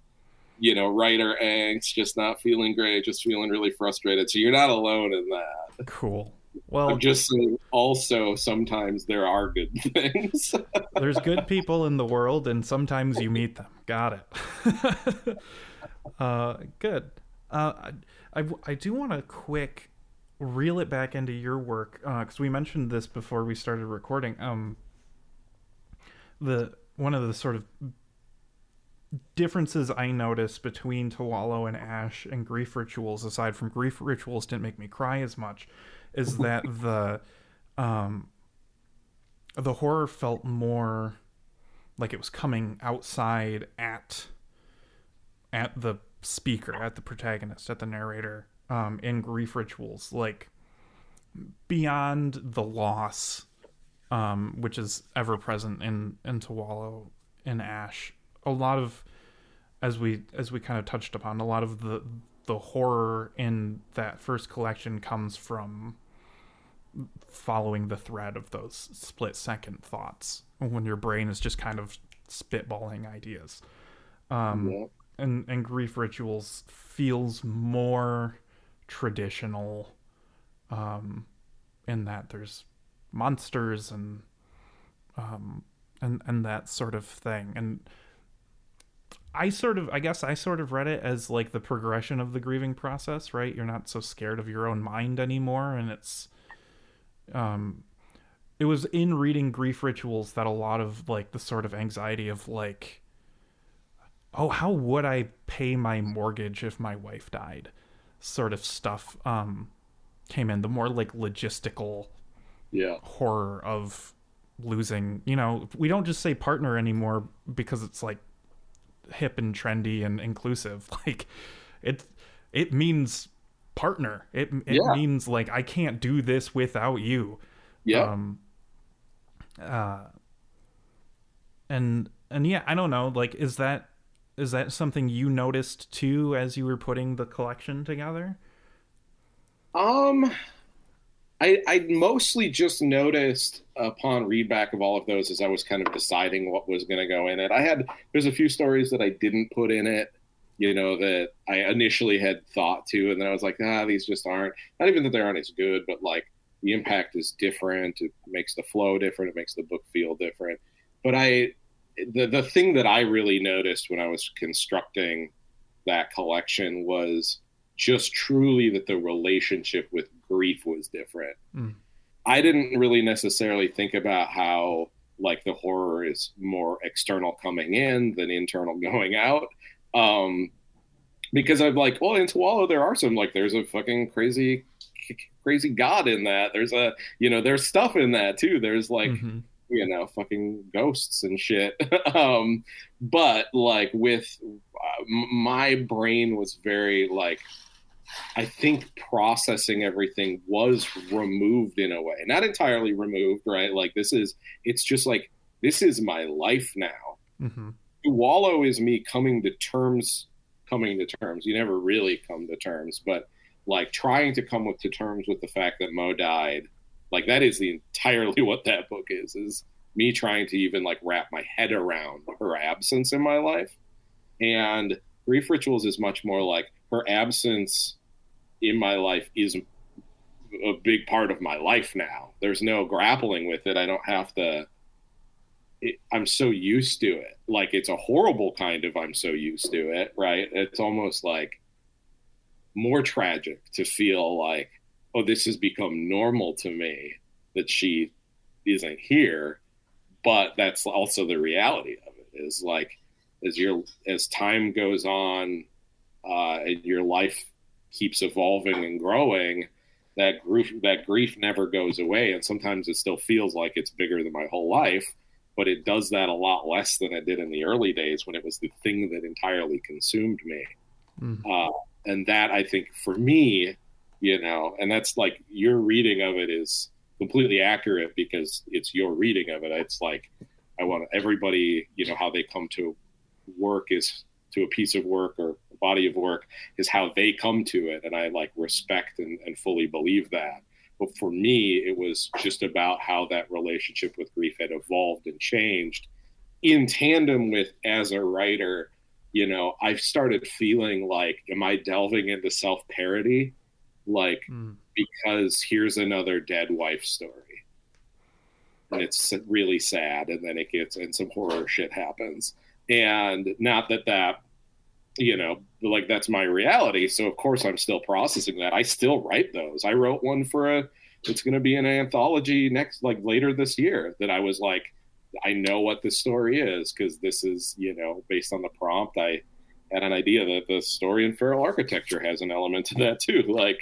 writer angst, just not feeling great, just feeling really frustrated. So you're not alone in that. Cool. Well, I'm just saying also sometimes there are good things. There's good people in the world, and sometimes you meet them. Got it. Good. I do want to quick reel it back into your work, because we mentioned this before we started recording. One of the sort of differences I noticed between To Wallow and Ash and Grief Rituals, aside from Grief Rituals didn't make me cry as much, is that the horror felt more like it was coming outside at the speaker, at the protagonist, at the narrator. In Grief Rituals, like beyond the loss, which is ever present in To Wallow and Ash, a lot of, as we kind of touched upon, a lot of the horror in that first collection comes from following the thread of those split-second thoughts when your brain is just kind of spitballing ideas. And Grief Rituals feels more traditional, in that there's monsters and that sort of thing. And I guess I sort of read it as like the progression of the grieving process, right? You're not so scared of your own mind anymore, and um, it was in reading Grief Rituals that a lot of like the sort of anxiety of like, oh, how would I pay my mortgage if my wife died, sort of stuff, came in. The more like logistical Yeah. horror of losing, you know, we don't just say partner anymore because it's like hip and trendy and inclusive. Like it it means partner. It Yeah. means like I can't do this without you. Yep. Um uh and yeah, I don't know, like is that something you noticed too as you were putting the collection together? Um, I mostly just noticed upon readback of all of those as I was kind of deciding what was going to go in it. There's a few stories that I didn't put in it, that I initially had thought to, and then I was like, these just aren't, not even that they aren't as good, but like the impact is different. It makes the flow different. It makes the book feel different. But the thing that I really noticed when I was constructing that collection was just truly that the relationship with grief was different. Mm. I didn't really necessarily think about how like the horror is more external coming in than internal going out. Because I'm like, well, in Tualo, there are some, like, there's a fucking crazy God in that. There's stuff in that too. There's like, Mm-hmm. Fucking ghosts and shit. But like with my brain was very like, I think processing everything was removed in a way, not entirely removed, right? Like it's just like, this is my life now. Mm-hmm. Wallow is me coming to terms. You never really come to terms, but like trying to come to terms with the fact that Mo died. Like that is entirely what that book is me trying to even like wrap my head around her absence in my life. And Grief Rituals is much more like her absence in my life is a big part of my life now. There's no grappling with it. I don't have to. I'm so used to it. Like it's a horrible kind of I'm so used to it, right? It's almost like more tragic to feel like, oh, this has become normal to me that she isn't here. But that's also the reality of it is like, as time goes on, and your life keeps evolving and growing, that grief never goes away. And sometimes it still feels like it's bigger than my whole life, but it does that a lot less than it did in the early days when it was the thing that entirely consumed me. Mm. And that, I think, for me, and that's like your reading of it is completely accurate because it's your reading of it. It's like, I want everybody, how they come to work is to a piece of work or a body of work is how they come to it. And I like respect and fully believe that. But for me, it was just about how that relationship with grief had evolved and changed in tandem with, as a writer, I've started feeling like, am I delving into self-parody? Like, because here's another dead wife story. And it's really sad. And then and some horror shit happens. And not that, like that's my reality. So of course I'm still processing that. I still write those. I wrote one it's going to be an anthology later this year that I was like, I know what this story is because this is, based on the prompt. I had an idea that the story in Feral Architecture has an element to that too. Like,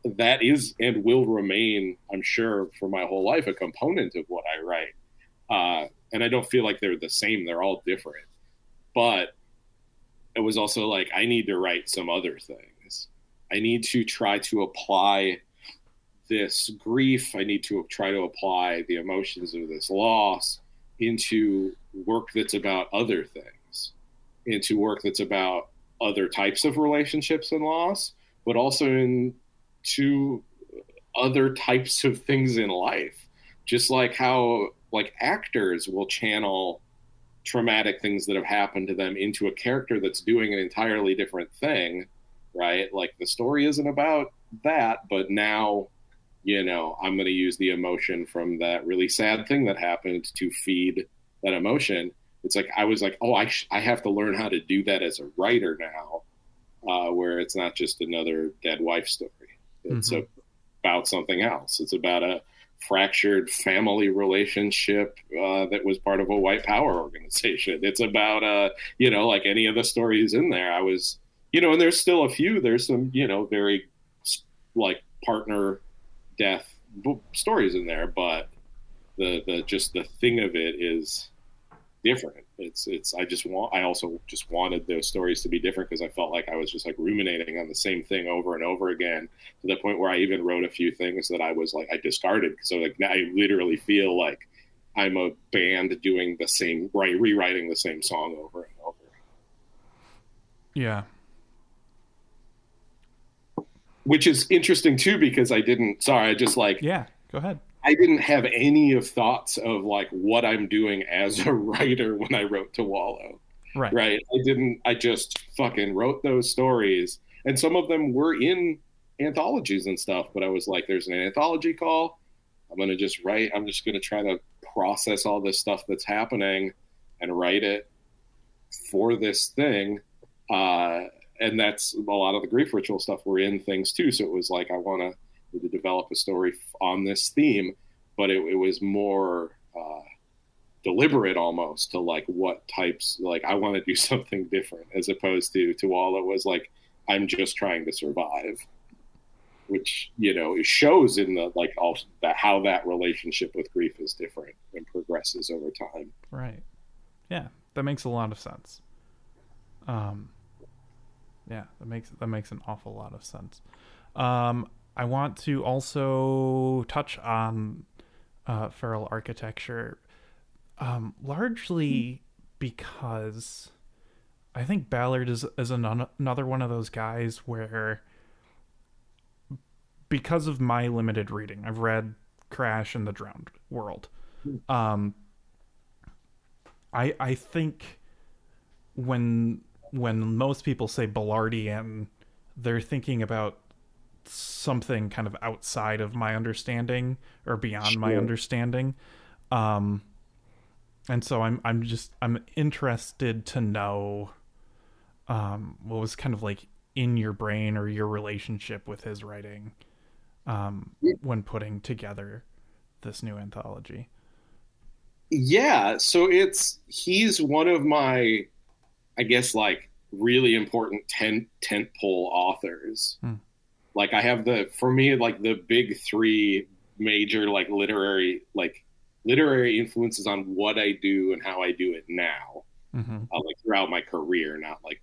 that is and will remain, I'm sure, for my whole life, a component of what I write. And I don't feel like they're the same. They're all different. But it was also like, I need to write some other things. I need to try to apply this grief. I need to try to apply the emotions of this loss into work that's about other things, into work that's about other types of relationships and loss, but also into other types of things in life. Just like how like actors will channel traumatic things that have happened to them into a character that's doing an entirely different thing, right? Like the story isn't about that, but now, I'm going to use the emotion from that really sad thing that happened to feed that emotion. it's like I was like, oh, I have to learn how to do that as a writer now, where it's not just another dead wife story. It's about something else. It's about a fractured family relationship that was part of a white power organization. It's about like any of the stories in there. I was, and there's still a few. There's some very like partner death stories in there, but the just the thing of it is different. I also just wanted those stories to be different because I felt like I was just like ruminating on the same thing over and over again, to the point where I even wrote a few things that I was like, I discarded. So like now I literally feel like I'm a band doing the same, rewriting the same song over and over. Yeah. Which is interesting too, because I just like, yeah, go ahead. I didn't have any of thoughts of like what I'm doing as a writer when I wrote To Wallow. Right. I just fucking wrote those stories, and some of them were in anthologies and stuff, but I was like, there's an anthology call. I'm going to just write. I'm just going to try to process all this stuff that's happening and write it for this thing. And that's a lot of the grief ritual stuff were in things too. So it was like, I want to develop a story on this theme, but it was more deliberate almost, to like what types, like I want to do something different, as opposed to all it was like, I'm just trying to survive, which, it shows in the, like, all that, how that relationship with grief is different and progresses over time. Right. Yeah. That makes a lot of sense. Yeah, that makes an awful lot of sense. I want to also touch on feral architecture, largely because I think Ballard is another one of those guys where, because of my limited reading, I've read Crash and the Drowned World. I think when most people say Ballardian, they're thinking about something kind of outside of my understanding or beyond my understanding. And so I'm interested to know what was kind of like in your brain or your relationship with his writing when putting together this new anthology. Yeah, so he's one of my, I guess, like, really important tentpole authors. Like, I have for me, like, the big three major, like, literary influences on what I do and how I do it now, like, throughout my career, not like,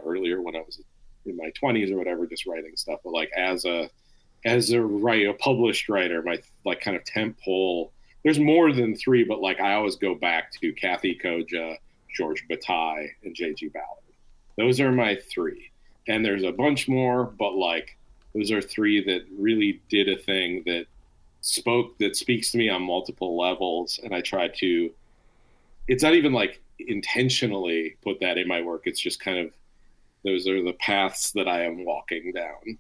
earlier when I was in my 20s or whatever, just writing stuff, but like as a published writer, my, like, kind of tentpole, there's more than three, but like I always go back to Kathy Koja, George Bataille, and J.G. Ballard. Those are my three. And there's a bunch more, but like those are three that really did a thing that speaks to me on multiple levels. And I try to, it's not even like intentionally put that in my work. It's just kind of, those are the paths that I am walking down,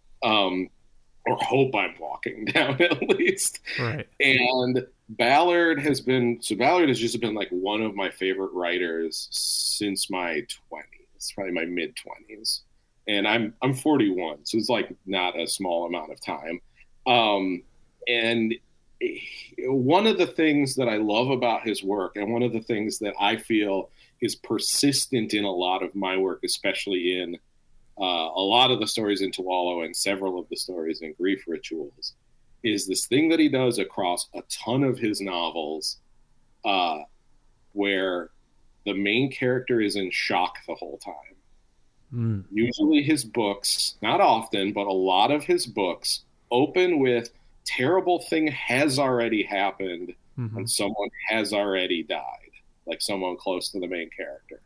or hope I'm walking down at least. Right. And Ballard has just been like one of my favorite writers since my 20s, probably my mid 20s. And I'm 41, so it's like not a small amount of time. And one of the things that I love about his work, and one of the things that I feel is persistent in a lot of my work, especially in a lot of the stories in To Wallow and several of the stories in Grief Rituals, is this thing that he does across a ton of his novels, where the main character is in shock the whole time. Usually his books, not often, but a lot of his books open with terrible thing has already happened and someone has already died, like someone close to the main character.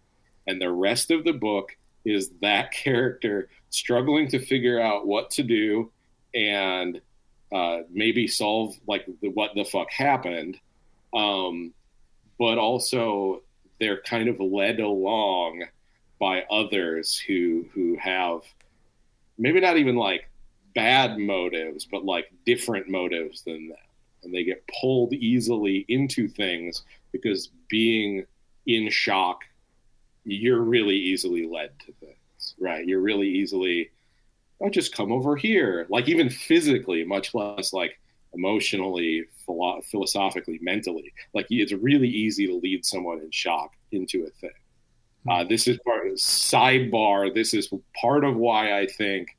And the rest of the book is that character struggling to figure out what to do and maybe solve like what the fuck happened. But also they're kind of led along by others who have maybe not even like bad motives, but like different motives than them. And they get pulled easily into things because being in shock, you're really easily led to things, right? You're really easily, oh, just come over here. Like even physically, much less like emotionally, philosophically, mentally. Like it's really easy to lead someone in shock into a thing. This is sidebar. This is part of why I think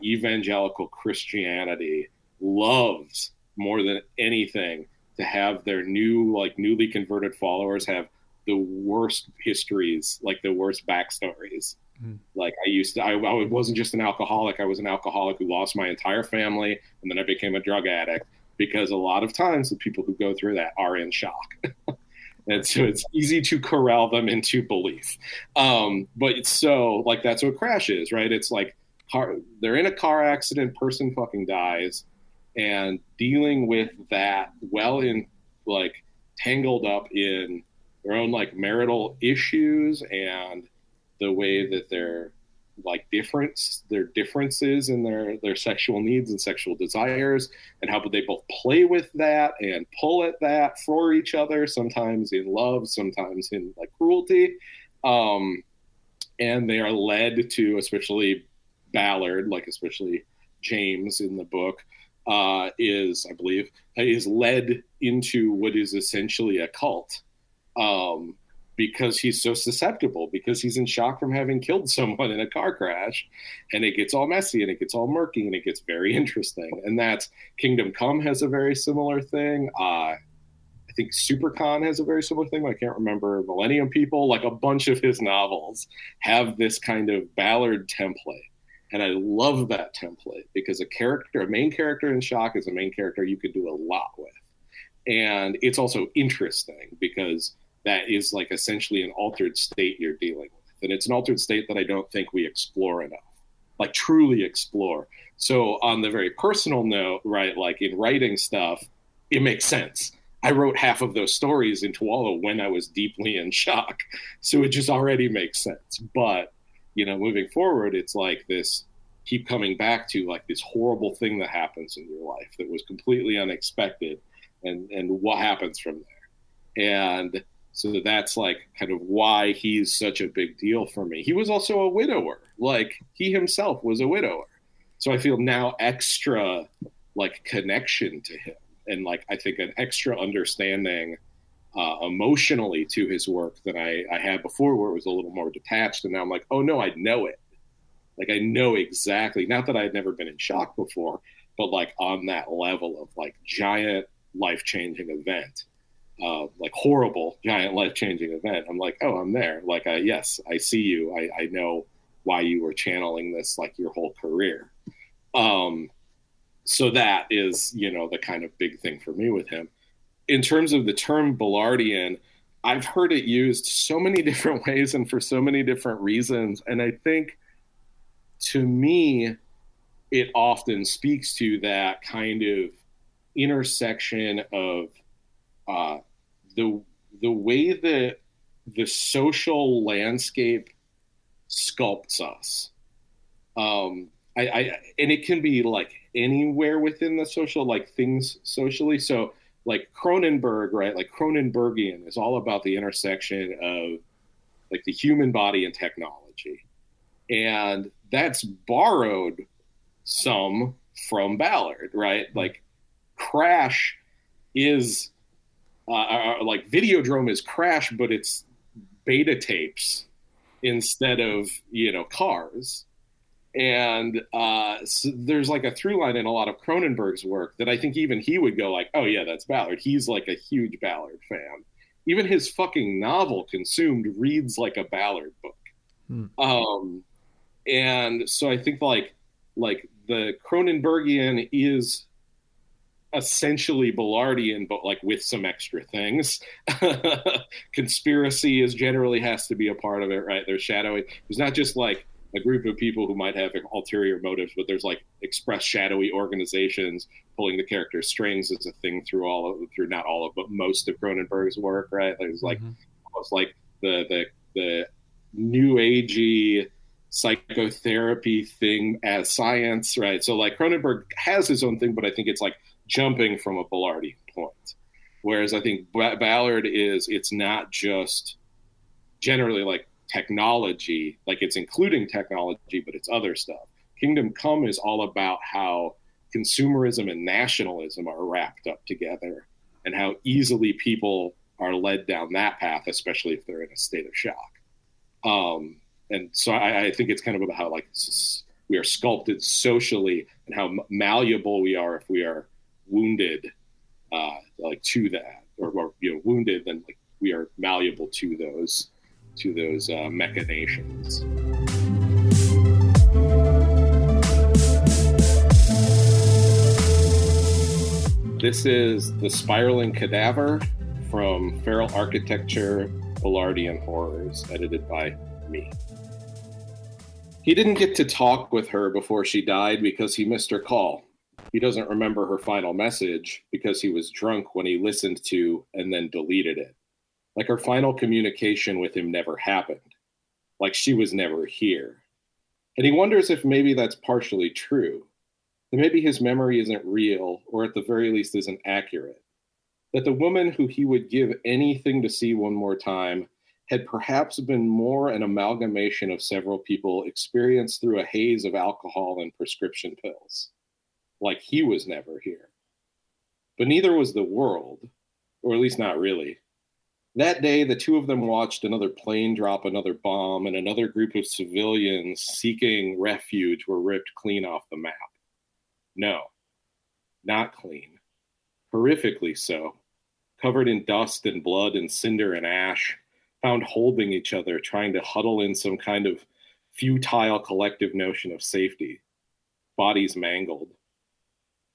evangelical Christianity loves more than anything to have their newly converted followers have the worst histories, like the worst backstories. Like I wasn't just an alcoholic. I was an alcoholic who lost my entire family, and then I became a drug addict, because a lot of times the people who go through that are in shock. And so it's easy to corral them into belief. But it's so, like, that's what Crash is, right? It's like they're in a car accident, person fucking dies, and dealing with that tangled up in their own like marital issues and the way that their differences in their sexual needs and sexual desires, and how they both play with that and pull at that for each other, sometimes in love, sometimes in like cruelty. And they are led to, especially Ballard, like especially James in the book, is led into what is essentially a cult. Because he's so susceptible, because he's in shock from having killed someone in a car crash, and it gets all messy and it gets all murky and it gets very interesting. And that's Kingdom Come has a very similar thing. I think Supercon has a very similar thing. I can't remember. Millennium People, like a bunch of his novels have this kind of Ballard template. And I love that template because a main character in shock is a main character you could do a lot with. And it's also interesting because that is like essentially an altered state you're dealing with. And it's an altered state that I don't think we explore enough, like truly explore. So on the very personal note, right, like in writing stuff, it makes sense. I wrote half of those stories in Tuala when I was deeply in shock. So it just already makes sense. But, moving forward, it's like this, keep coming back to like this horrible thing that happens in your life that was completely unexpected, and what happens from there. And so that's like kind of why he's such a big deal for me. He was also a widower. Like he himself was a widower. So I feel now extra like connection to him. And like, I think an extra understanding emotionally to his work than I had before, where it was a little more detached. And now I'm like, oh no, I know it. Like I know exactly, not that I had never been in shock before, but like on that level of like giant life-changing event. Like horrible, giant, life-changing event. I'm like, oh, I'm there. Like, yes, I see you. I know why you were channeling this like your whole career. So that is, the kind of big thing for me with him. In terms of the term Ballardian, I've heard it used so many different ways and for so many different reasons. And I think, to me, it often speaks to that kind of intersection of the way that the social landscape sculpts us. And it can be like anywhere within the social, like things socially. So like Cronenberg, right? Like Cronenbergian is all about the intersection of like the human body and technology. And that's borrowed some from Ballard, right? Like Crash is like Videodrome is Crash, but it's beta tapes instead of cars. And so there's like a through line in a lot of Cronenberg's work that I think even he would go like, oh yeah, that's Ballard. He's like a huge Ballard fan. Even his fucking novel Consumed reads like a Ballard book. And so I think like the Cronenbergian is essentially Ballardian, but like with some extra things. Conspiracy generally has to be a part of it, right? There's shadowy. There's not just like a group of people who might have ulterior motives, but there's like express shadowy organizations pulling the character's strings as a thing through not all of, but most of Cronenberg's work, right? There's like almost like the new agey psychotherapy thing as science, right? So like Cronenberg has his own thing, but I think it's like jumping from a Ballardian point. Whereas I think Ballard it's not just generally like technology, like it's including technology, but it's other stuff. Kingdom Come is all about how consumerism and nationalism are wrapped up together and how easily people are led down that path, especially if they're in a state of shock. And so I think it's kind of about how like we are sculpted socially and how malleable we are if we are wounded, like to that, or wounded, then like we are malleable to those machinations. This is The Spiraling Cadaver from Feral Architecture, Ballardian Horrors, edited by me. He didn't get to talk with her before she died because he missed her call. He doesn't remember her final message because he was drunk when he listened to and then deleted it. Like her final communication with him never happened. Like she was never here. And he wonders if maybe that's partially true. That maybe his memory isn't real, or at the very least isn't accurate. That the woman who he would give anything to see one more time had perhaps been more an amalgamation of several people experienced through a haze of alcohol and prescription pills. Like he was never here. But neither was the world, or at least not really. That day, the two of them watched another plane drop another bomb, and another group of civilians seeking refuge were ripped clean off the map. No, not clean. Horrifically so. Covered in dust and blood and cinder and ash, found holding each other, trying to huddle in some kind of futile collective notion of safety. Bodies mangled.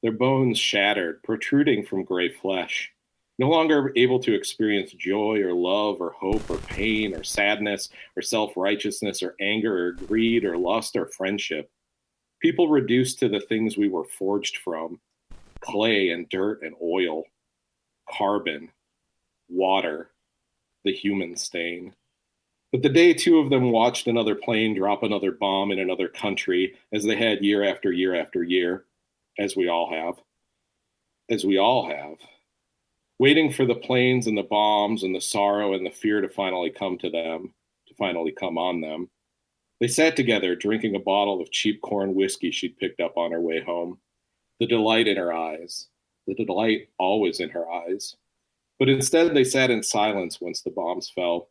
Their bones shattered, protruding from gray flesh. No longer able to experience joy or love or hope or pain or sadness or self-righteousness or anger or greed or lust or friendship. People reduced to the things we were forged from: clay and dirt and oil, carbon, water, the human stain. But the day two of them watched another plane drop another bomb in another country, as they had year after year after year, as we all have, waiting for the planes and the bombs and the sorrow and the fear to finally come to them, to finally come on them. They sat together, drinking a bottle of cheap corn whiskey she'd picked up on her way home. The delight in her eyes. The delight always in her eyes. But instead, they sat in silence once the bombs fell.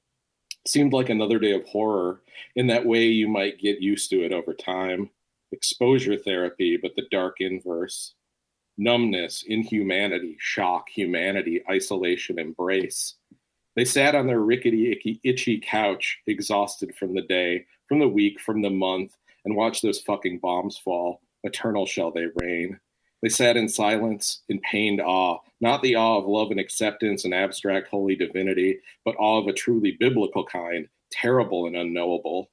It seemed like another day of horror, in that way you might get used to it over time. Exposure therapy, but the dark inverse. Numbness, inhumanity, shock, humanity, isolation, embrace. They sat on their rickety, itchy couch, exhausted from the day, from the week, from the month, and watched those fucking bombs fall. Eternal shall they reign. They sat in silence, in pained awe, not the awe of love and acceptance and abstract holy divinity, but awe of a truly biblical kind, terrible and unknowable.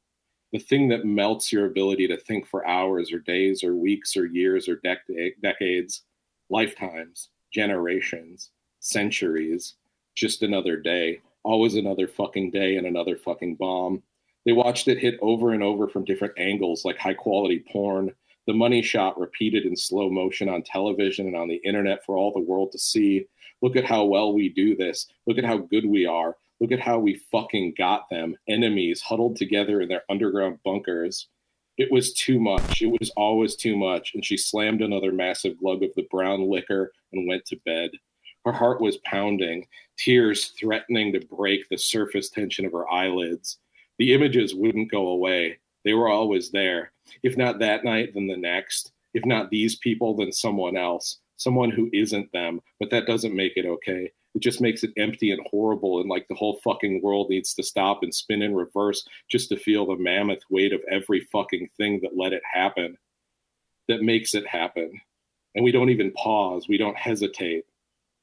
The thing that melts your ability to think for hours or days or weeks or years or decades, lifetimes, generations, centuries. Just another day, always another fucking day and another fucking bomb. They watched it hit over and over from different angles, like high quality porn. The money shot repeated in slow motion on television and on the internet for all the world to see. Look at how well we do this. Look at how good we are. Look at how we fucking got them. Enemies huddled together in their underground bunkers. It was too much. It was always too much. And she slammed another massive glug of the brown liquor and went to bed. Her heart was pounding, tears threatening to break the surface tension of her eyelids. The images wouldn't go away. They were always there. If not that night, then the next. If not these people, then someone else. Someone who isn't them. But that doesn't make it okay. It just makes it empty and horrible, and like the whole fucking world needs to stop and spin in reverse just to feel the mammoth weight of every fucking thing that let it happen, that makes it happen. And we don't even pause. We don't hesitate.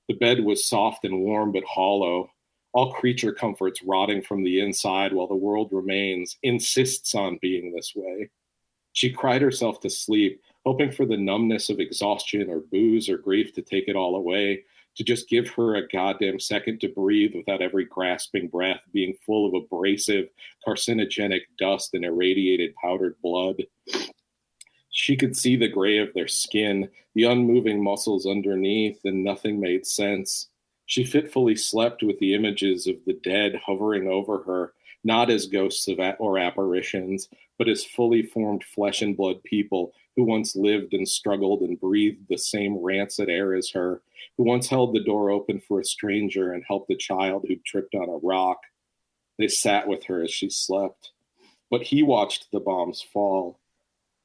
The bed was soft and warm but hollow. All creature comforts rotting from the inside while the world remains, insists on being this way. She cried herself to sleep, hoping for the numbness of exhaustion or booze or grief to take it all away, to just give her a goddamn second to breathe without every grasping breath being full of abrasive, carcinogenic dust and irradiated powdered blood. She could see the gray of their skin, the unmoving muscles underneath, and nothing made sense. She fitfully slept with the images of the dead hovering over her, not as ghosts or apparitions, but as fully formed flesh and blood people who once lived and struggled and breathed the same rancid air as her, who once held the door open for a stranger and helped a child who'd tripped on a rock. They sat with her as she slept. But he watched the bombs fall.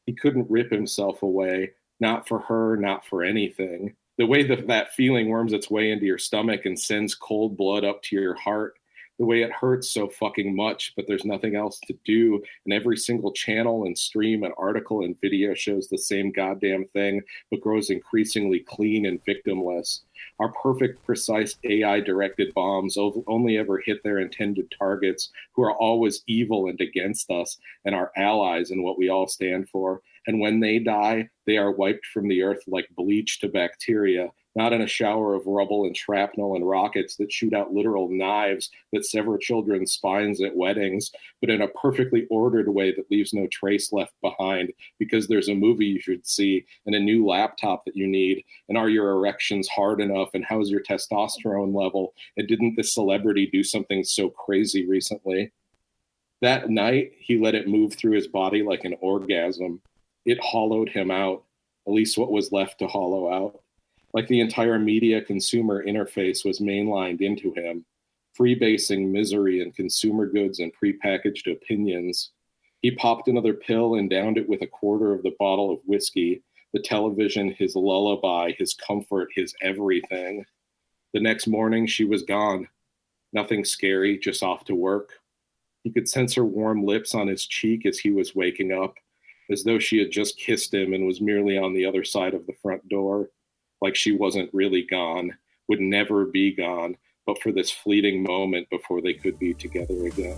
He couldn't rip himself away, not for her, not for anything. The way that feeling worms its way into your stomach and sends cold blood up to your heart, the way it hurts so fucking much, but there's nothing else to do, and every single channel and stream and article and video shows the same goddamn thing, but grows increasingly clean and victimless. Our perfect, precise AI-directed bombs only ever hit their intended targets, who are always evil and against us, and our allies and what we all stand for. And when they die, they are wiped from the earth like bleach to bacteria, not in a shower of rubble and shrapnel and rockets that shoot out literal knives that sever children's spines at weddings, but in a perfectly ordered way that leaves no trace left behind, because there's a movie you should see and a new laptop that you need, and are your erections hard enough, and how's your testosterone level, and didn't this celebrity do something so crazy recently? That night, he let it move through his body like an orgasm. It hollowed him out, at least what was left to hollow out. Like the entire media consumer interface was mainlined into him, freebasing misery and consumer goods and prepackaged opinions. He popped another pill and downed it with a quarter of the bottle of whiskey, the television, his lullaby, his comfort, his everything. The next morning, she was gone. Nothing scary, just off to work. He could sense her warm lips on his cheek as he was waking up, as though she had just kissed him and was merely on the other side of the front door. Like she wasn't really gone, would never be gone, but for this fleeting moment before they could be together again.